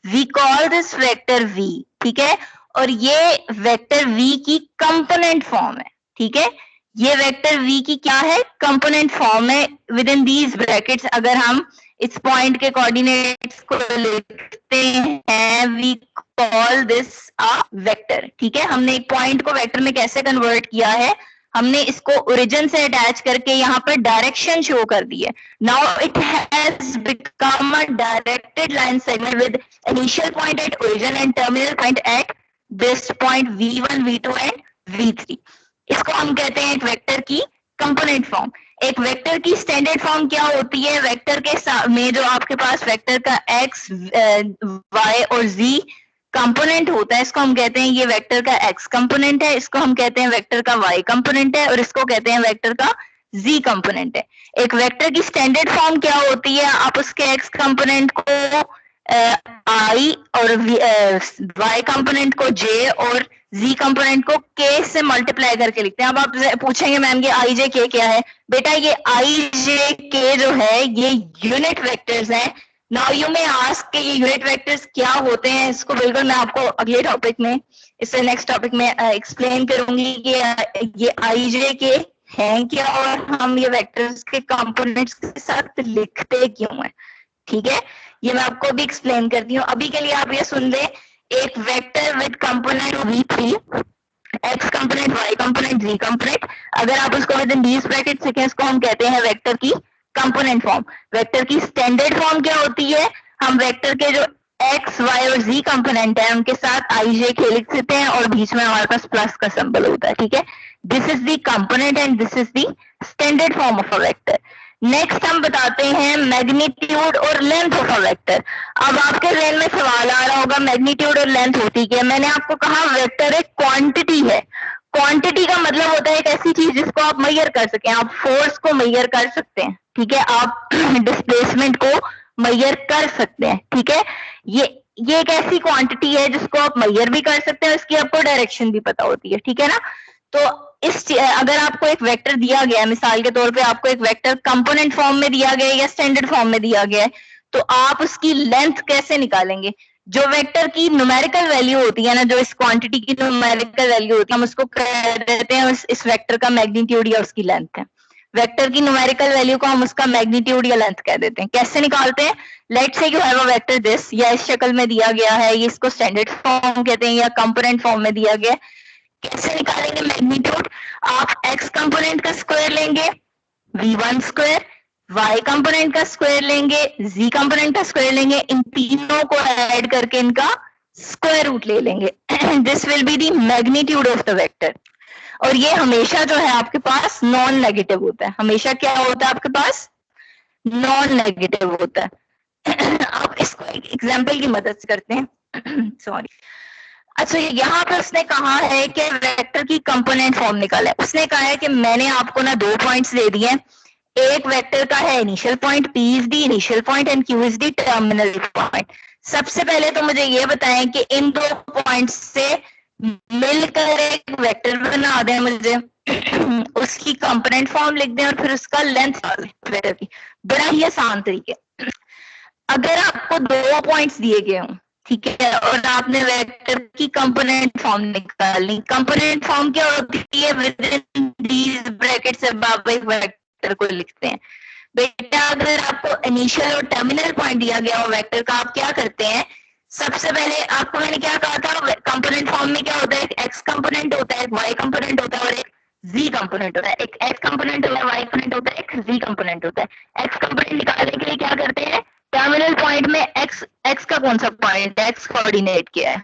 A: We call this vector v, ठीक है, और ये वेक्टर v की component form है, ठीक है। ये vector v की क्या है, कंपोनेंट फॉर्म है। विद इन दीज ब्रैकेट्स अगर हम इस पॉइंट के कोऑर्डिनेट्स को लिखते हैं, we call this a vector, ठीक है। हमने एक पॉइंट को वेक्टर में कैसे कन्वर्ट किया है, हमने इसको ओरिजिन से अटैच करके यहाँ पर डायरेक्शन शो कर दी है। Now it has become a directed line segment with initial point at origin and terminal point at this point v1 v2 and v3। इसको हम कहते हैं एक वेक्टर की कंपोनेंट फॉर्म। एक वेक्टर की स्टैंडर्ड फॉर्म क्या होती है, वेक्टर के में जो आपके पास वेक्टर का x, y और z कंपोनेंट होता है, इसको हम कहते हैं ये वेक्टर का x कंपोनेंट है, इसको हम कहते हैं वेक्टर का y कंपोनेंट है, और इसको कहते हैं वेक्टर का z कंपोनेंट है। एक वेक्टर की स्टैंडर्ड फॉर्म क्या होती है, आप उसके x कंपोनेंट को i और y कंपोनेंट को j और z कंपोनेंट को k से मल्टीप्लाई करके लिखते हैं। अब आप पूछेंगे मैम ये i j k क्या है, बेटा ये i j k जो है ये यूनिट वेक्टर्स हैं। नाउ यू मे आस्क कि ये यूनिट वेक्टर्स क्या होते हैं, इसको बिल्कुल मैं आपको अगले टॉपिक में, इससे नेक्स्ट टॉपिक में एक्सप्लेन करूंगी कि ये आई जे के हैं क्या और हम ये वेक्टर्स के कंपोनेंट्स के साथ लिखते क्यों हैं, ठीक है। ये मैं आपको भी एक्सप्लेन करती हूँ। अभी के लिए आप ये सुन लें, एक vector with component v3, x component, y component, z component, अगर आप उसको विद इन दीस ब्रैकेट्स लिखें, इसको हम कहते हैं वेक्टर की कंपोनेंट फॉर्म। वेक्टर की स्टैंडर्ड फॉर्म क्या होती है, हम वेक्टर के जो x, y और z कंपोनेंट है उनके साथ i j k लिख सकते हैं और बीच में हमारे पास प्लस का सिंबल होता है, ठीक है। This is the component and this is the standard form of a vector. Next हम बताते हैं मैग्नीट्यूड और लेंथ ऑफ अ वेक्टर। अब आपके ज़हन में सवाल आ रहा होगा मैग्नीट्यूड और लेंथ होती क्या है। मैंने आपको कहा वेक्टर एक क्वांटिटी है। क्वांटिटी का मतलब होता है एक ऐसी चीज जिसको आप मेजर कर सकें। आप फोर्स को मेजर कर सकते हैं, ठीक है, आप डिस्प्लेसमेंट को मेजर कर सकते हैं, ठीक है। ये एक ऐसी क्वांटिटी है जिसको आप मेजर भी कर सकते हैं, इसकी आपको डायरेक्शन भी पता होती है, ठीक है ना। तो अगर आपको एक वेक्टर दिया गया है, मिसाल के तौर पे आपको एक वेक्टर कंपोनेंट फॉर्म में दिया गया है या स्टैंडर्ड फॉर्म में दिया गया है, तो आप उसकी लेंथ कैसे निकालेंगे। जो वेक्टर की न्यूमेरिकल वैल्यू होती है ना, जो इस क्वांटिटी की न्यूमेरिकल वैल्यू होती है, हम उसको कह देते हैं इस वेक्टर का मैग्नीट्यूड या उसकी लेंथ है। वेक्टर की न्यूमेरिकल वैल्यू को हम उसका मैग्नीट्यूड या लेंथ कह देते हैं। कैसे निकालते हैं? Let's say you have a vector this, या इस शक्ल में दिया गया है, ये इसको स्टैंडर्ड फॉर्म कहते हैं या कंपोनेंट फॉर्म में दिया गया है। कैसे निकालेंगे मैग्नीट्यूड? आप x कंपोनेंट का स्क्वायर लेंगे v1 स्क्वायर, y कंपोनेंट का स्क्वायर लेंगे, z कंपोनेंट का स्क्वायर लेंगे, इन तीनों को ऐड करके इनका स्क्वायर रूट ले लेंगे। This will be the magnitude of the vector. और ये हमेशा जो है आपके पास नॉन नेगेटिव होता है। हमेशा क्या होता है आपके पास? नॉन नेगेटिव होता है। आप इसको एक एग्जाम्पल की मदद से करते हैं। सॉरी। अच्छा, यहाँ पर उसने कहा है कि वेक्टर की कंपोनेंट फॉर्म निकाला है। उसने कहा है कि मैंने आपको ना 2 पॉइंट्स दे दिए हैं। एक वेक्टर का है initial point, P is the initial point and Q is the terminal point. सबसे पहले तो मुझे ये बताएं कि इन 2 पॉइंट्स से मिलकर एक वेक्टर बना दें मुझे। उसकी कंपोनेंट फॉर्म लिख दें और फिर उसका लेंथ वेक्टर की। बड़ा ही आसान तरीके। अगर आपको 2 पॉइंट्स दिए गए हों, ठीक है, और आपने वेक्टर की कंपोनेंट फॉर्म निकालनी। कंपोनेंट फॉर्म क्या होती है? विद इन दीज ब्रैकेट्स अब आप एक वेक्टर को लिखते हैं। बेटा अगर आपको इनिशियल और टर्मिनल पॉइंट दिया गया हो वेक्टर का, आप क्या करते हैं? सबसे पहले आपको मैंने क्या कहा था, कंपोनेंट फॉर्म में क्या होता है? एक x कंपोनेंट होता है, एक y कंपोनेंट होता है और एक z कंपोनेंट होता है। एक x कंपोनेंट होता है, y कंपोनेंट होता है, एक z कंपोनेंट होता है। x कंपोनेंट निकालने के लिए क्या करते हैं? टर्मिनल पॉइंट में x का कौन सा पॉइंट है? x कोऑर्डिनेट क्या है?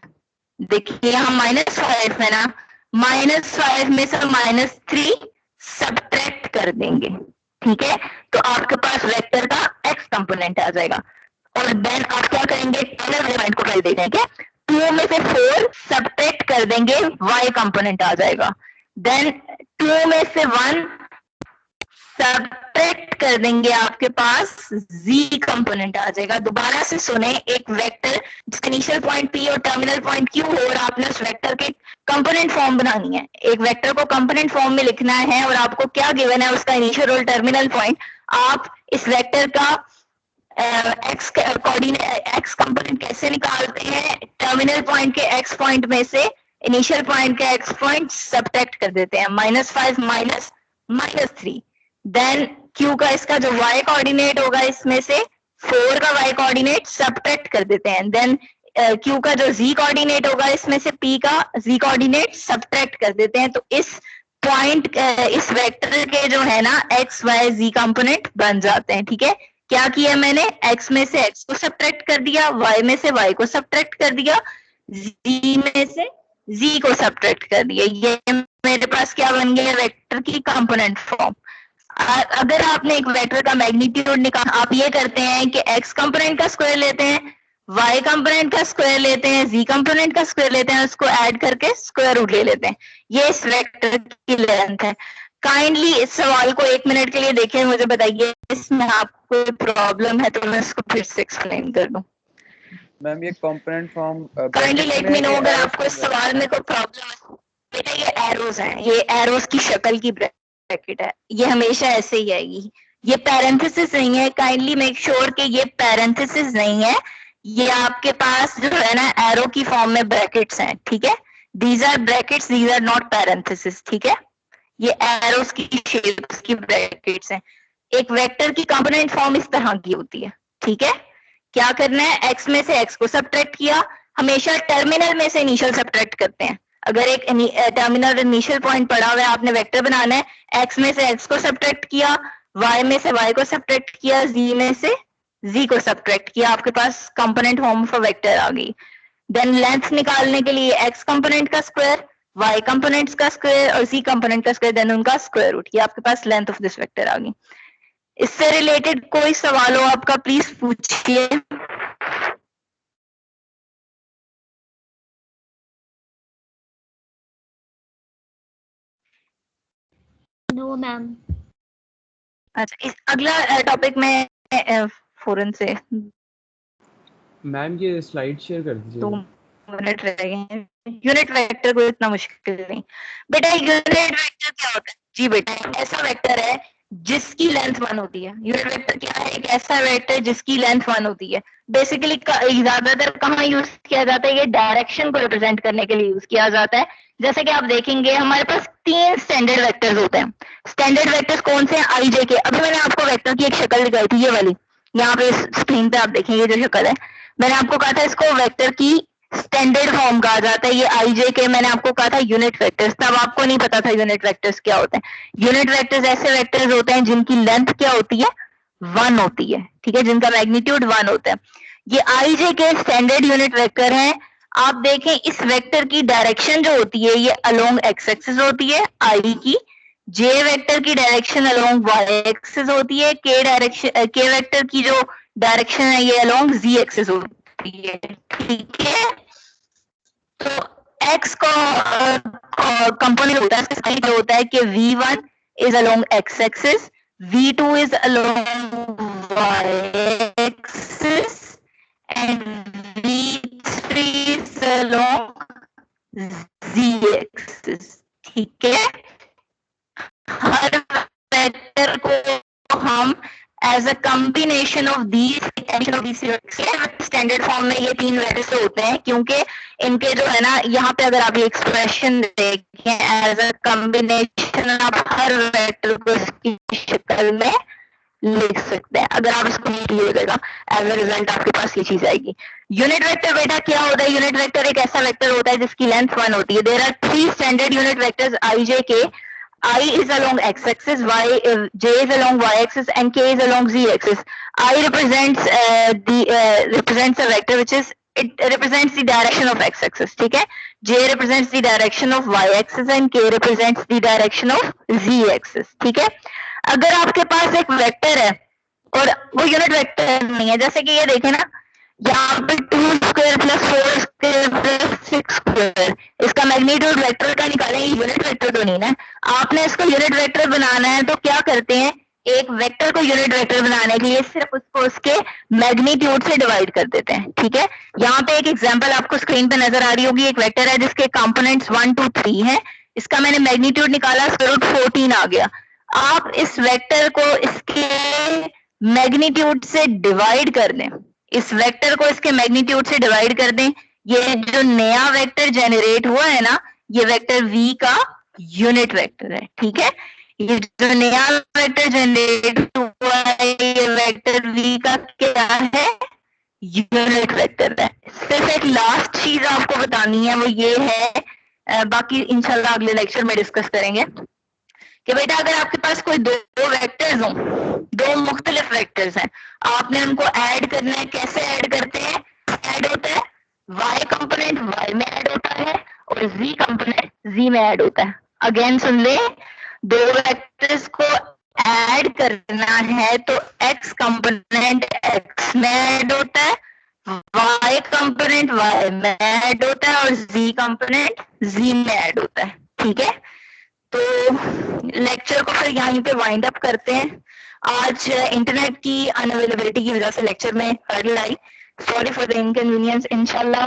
A: देखिए यहाँ -5 है ना, -5 में से -3 सब्ट्रैक्ट कर देंगे, ठीक है, तो आपके पास वेक्टर का x कंपोनेंट आ जाएगा। और देन आप क्या करेंगे? टर्मिनल एलिमेंट को पहले देखेंगे, 2 में से 4 सब्ट्रैक्ट कर देंगे, y कंपोनेंट आ जाएगा। देन 2 में से 1 सब्ट्रैक्ट कर देंगे, आपके पास z कंपोनेंट आ जाएगा। दोबारा से सुने, एक वेक्टर जिसका इनिशियल पॉइंट P और टर्मिनल पॉइंट Q हो, और आपने उस वेक्टर के कंपोनेंट फॉर्म बनानी है। एक वेक्टर को कंपोनेंट फॉर्म में लिखना है और आपको क्या गिवन है? उसका इनिशियल और टर्मिनल पॉइंट। आप इस वेक्टर का x कोऑर्डिनेट x कंपोनेंट कैसे निकालते हैं? टर्मिनल पॉइंट के x पॉइंट में से इनिशियल पॉइंट के x पॉइंट सब्ट्रैक्ट कर देते हैं, -5 -3। देन q का, इसका जो y कोऑर्डिनेट होगा, इसमें से 4 का y कोऑर्डिनेट सब्ट्रैक्ट कर देते हैं। देन q का जो z कोऑर्डिनेट होगा, इसमें से p का z कोऑर्डिनेट सब्ट्रैक्ट कर देते हैं। तो इस पॉइंट, इस वेक्टर के जो है ना x y z कंपोनेंट बन जाते हैं, ठीक है। क्या किया मैंने? x में से x को सब्ट्रैक्ट कर दिया, y में से y को सब्ट्रैक्ट कर दिया, z में से z को सब्ट्रैक्ट कर दिया। ये मेरे पास क्या बन गया? वेक्टर की कंपोनेंट फॉर्म। अगर आपने एक वेक्टर का मैग्नीट्यूड निकाला, आप ये करते हैं कि x कंपोनेंट का स्क्वायर लेते हैं, y कंपोनेंट का स्क्वायर लेते हैं, z कंपोनेंट का स्क्वायर लेते हैं, उसको ऐड करके स्क्वायर रूट ले लेते हैं। ये इस वेक्टर की लेंथ है। काइंडली इस सवाल को 1 मिनट के लिए देखें, मुझे बताइए इसमें आपको प्रॉब्लम है तो मैं इसको फिर से एक्सप्लेन कर दूं।
E: मैम ये component form
A: kindly let me know अगर आपको इस सवाल में कोई प्रॉब्लम है। बेटा ये एरोज हैं, ये एरोज की शक्ल की ब्रैकेट है, ये हमेशा ऐसे ही आएगी। ये पैरेंथेसिस नहीं है, काइंडली मेक श्योर कि ये पैरेंथेसिस नहीं है, ये आपके पास जो है ना एरो की फॉर्म में ब्रैकेट्स हैं, ठीक है। These are brackets, these are not parenthesis, ठीक है। ये एरोस की शेप्स की ब्रैकेट्स हैं। एक वेक्टर की कंपोनेंट फॉर्म इस तरह की होती है, ठीक है। क्या करना है? x में से x को सब्ट्रैक्ट किया, हमेशा टर्मिनल में से इनिशियल सब्ट्रैक्ट करते हैं। अगर एक टर्मिनल इनिशियल पॉइंट पड़ा हुआ है, आपने वेक्टर बनाना है, x में से x को सब्ट्रैक्ट किया, y में से y को सब्ट्रैक्ट किया, z में से z को सब्ट्रैक्ट किया, आपके पास component form of a vector आ गई। देन लेंथ निकालने के लिए x कंपोनेंट का स्क्वायर, y कंपोनेंट्स का स्क्वायर और z कंपोनेंट का स्क्वायर, देन उनका स्क्वायर रूट, ये आपके पास लेंथ ऑफ दिस वेक्टर आ गई। इससे रिलेटेड कोई सवाल हो आपका प्लीज पूछिए।
G: No ma'am.
A: अच्छा, इस अगला टॉपिक में फौरन से
E: मैम ये स्लाइड शेयर कर दीजिए।
A: 2 मिनट रह गए हैं। यूनिट वेक्टर को इतना मुश्किल नहीं बेटा। यूनिट वेक्टर क्या होता है? जी बेटा, ऐसा वेक्टर है जिसकी लेंथ 1 होती है। यूनिट वेक्टर क्या है? एक ऐसा वेक्टर जिसकी लेंथ 1 होती है। बेसिकली ज्यादातर कहाँ यूज किया जाता है? ये डायरेक्शन को रिप्रेजेंट करने के लिए यूज किया जाता है। जैसे कि आप देखेंगे हमारे पास 3 स्टैंडर्ड वेक्टर्स होते हैं। स्टैंडर्ड वेक्टर्स कौन से हैं? आई जे के। अभी मैंने आपको वेक्टर की एक शक्ल दिखाई थी, ये वाली, यहाँ पे स्क्रीन पे आप देखेंगे जो शक्ल है, मैंने आपको कहा था इसको वेक्टर की स्टैंडर्ड फॉर्म कहा जाता है। ये आई जे के मैंने आपको कहा था यूनिट वेक्टर्स, तब आपको नहीं पता था यूनिट वेक्टर्स क्या होते हैं। यूनिट वेक्टर्स ऐसे वेक्टर्स होते हैं जिनकी लेंथ क्या होती है? 1 होती है, ठीक है, जिनका मैग्नीट्यूड 1 होता है। ये आई जे के स्टैंडर्ड यूनिट वेक्टर हैं। आप देखें इस वेक्टर की डायरेक्शन जो होती है ये अलोंग एक्स एक्सिस होती है आई की। जे वेक्टर की डायरेक्शन अलोंग वाई एक्सिस होती है। के वेक्टर की जो डायरेक्शन है ये अलोंग जी एक्सिस होती है, ठीक है। तो x का कंपोनेंट होता है, इसका साइन जो होता है कि v1 is along x axis, v2 is along y axis and v3 is along z axis, ठीक है। हर वेक्टर को हम as a combination of these standard form में ये 3 वेक्टर्स होते हैं, क्योंकि इनके जो है ना यहाँ पे अगर आप ये एक्सप्रेशन देखें एज अ कॉम्बिनेशन आप हर वेक्टर को इसकी शक्ल में लिख सकते हैं। अगर आप इसको नहीं लिखिएगा एज अ रिजल्ट आपके पास ये चीज आएगी। यूनिट वेक्टर बेटा क्या होता है? यूनिट वेक्टर एक ऐसा वेक्टर होता है जिसकी लेंथ 1 होती है। There are 3 standard unit vectors I J K. I is along x-axis, J is along y-axis, and K is along z-axis. I represents represents a vector which is it represents the direction of x-axis, ठीक है? J represents the direction of y-axis and K represents the direction of z-axis, ठीक है? अगर आपके पास एक vector है और वो यूनिट वेक्टर नहीं है, जैसे कि ये देखें ना, यहाँ पे 2 square plus 4 square plus 6 square, इसका मैग्नीट्यूड वेक्टर का निकालेंगे, यूनिट वेक्टर तो नहीं ना। आपने इसको यूनिट वेक्टर बनाना है तो क्या करते हैं? एक वेक्टर को यूनिट वेक्टर बनाने के लिए सिर्फ उसको उसके मैग्नीट्यूड से डिवाइड कर देते हैं, ठीक है। यहाँ पे एक एग्जांपल आपको स्क्रीन पे नजर आ रही होगी। एक वेक्टर है जिसके कंपोनेंट्स 1 2 3 है, इसका मैंने मैग्नीट्यूड निकाला, √14 आ गया। आप इस वेक्टर को इसके मैग्नीट्यूड से डिवाइड कर दें, इस वेक्टर को इसके मैग्नीट्यूड से डिवाइड कर दें, ये जो नया वेक्टर जनरेट हुआ है ना, ये वेक्टर v का यूनिट वेक्टर है, ठीक है। ये जो नया वेक्टर जनरेट हुआ है ये वेक्टर v का क्या है? यूनिट वेक्टर है। सिर्फ एक लास्ट चीज आपको बतानी है, वो ये है, बाकी इंशाल्लाह अगले लेक्चर में डिस्कस करेंगे कि बेटा अगर आपके पास कोई दो वेक्टर्स हों, 2 मुख्तलिफ वेक्टर्स हैं, आपने उनको ऐड करना है। कैसे ऐड करते हैं? ऐड होता है y कंपोनेंट y में ऐड होता है और z कंपोनेंट z में ऐड होता है। अगेन सुन ले, 2 वेक्टर्स को ऐड करना है तो x कंपोनेंट x में ऐड होता है, y कंपोनेंट y में ऐड होता है और z कंपोनेंट z में ऐड होता है, ठीक है। तो लेक्चर को फिर यहीं पे वाइंड अप करते हैं। आज इंटरनेट की अनअवेलेबिलिटी की वजह से लेक्चर में hurdle I, sorry for the inconvenience. इंशाल्लाह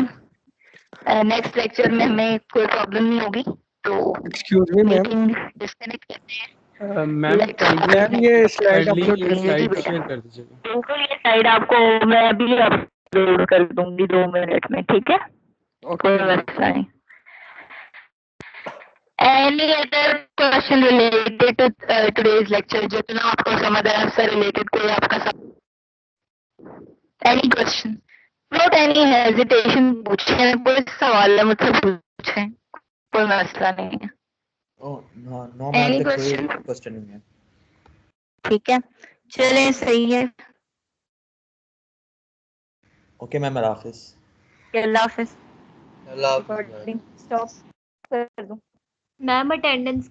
A: नेक्स्ट लेक्चर में हमें कोई प्रॉब्लम नहीं होगी, तो
I: excuse me ma'am,
A: meeting disconnect करते हैं।
E: मैम
I: ये स्लाइड अपलोड
A: कीजिए
E: स्लाइड
A: बेटा।
E: शेयर कर दीजिएगा।
A: बिल्कुल, ये साइड आपको मैं अभी अपलोड कर दूंगी 2 मिनट में, ठीक है। कोई मसला नहीं। Any other question related to today's lecture? जितना आपको समझ आया उससे related कोई आपका any question? Not any hesitation, पूछें, कोई सवाल है मुझसे पूछें, कोई मसला नहीं है।
C: नो
A: Any
C: मैम, कोई
A: question?
C: क्वेश्चन नहीं है।
A: ठीक है, चलें, सही है।
C: ओके मैम, अल्लाह हाफिज।
A: अल्लाह हाफिज।
J: अल्लाह
A: Recording stop कर दूं।
G: Ma'am attendance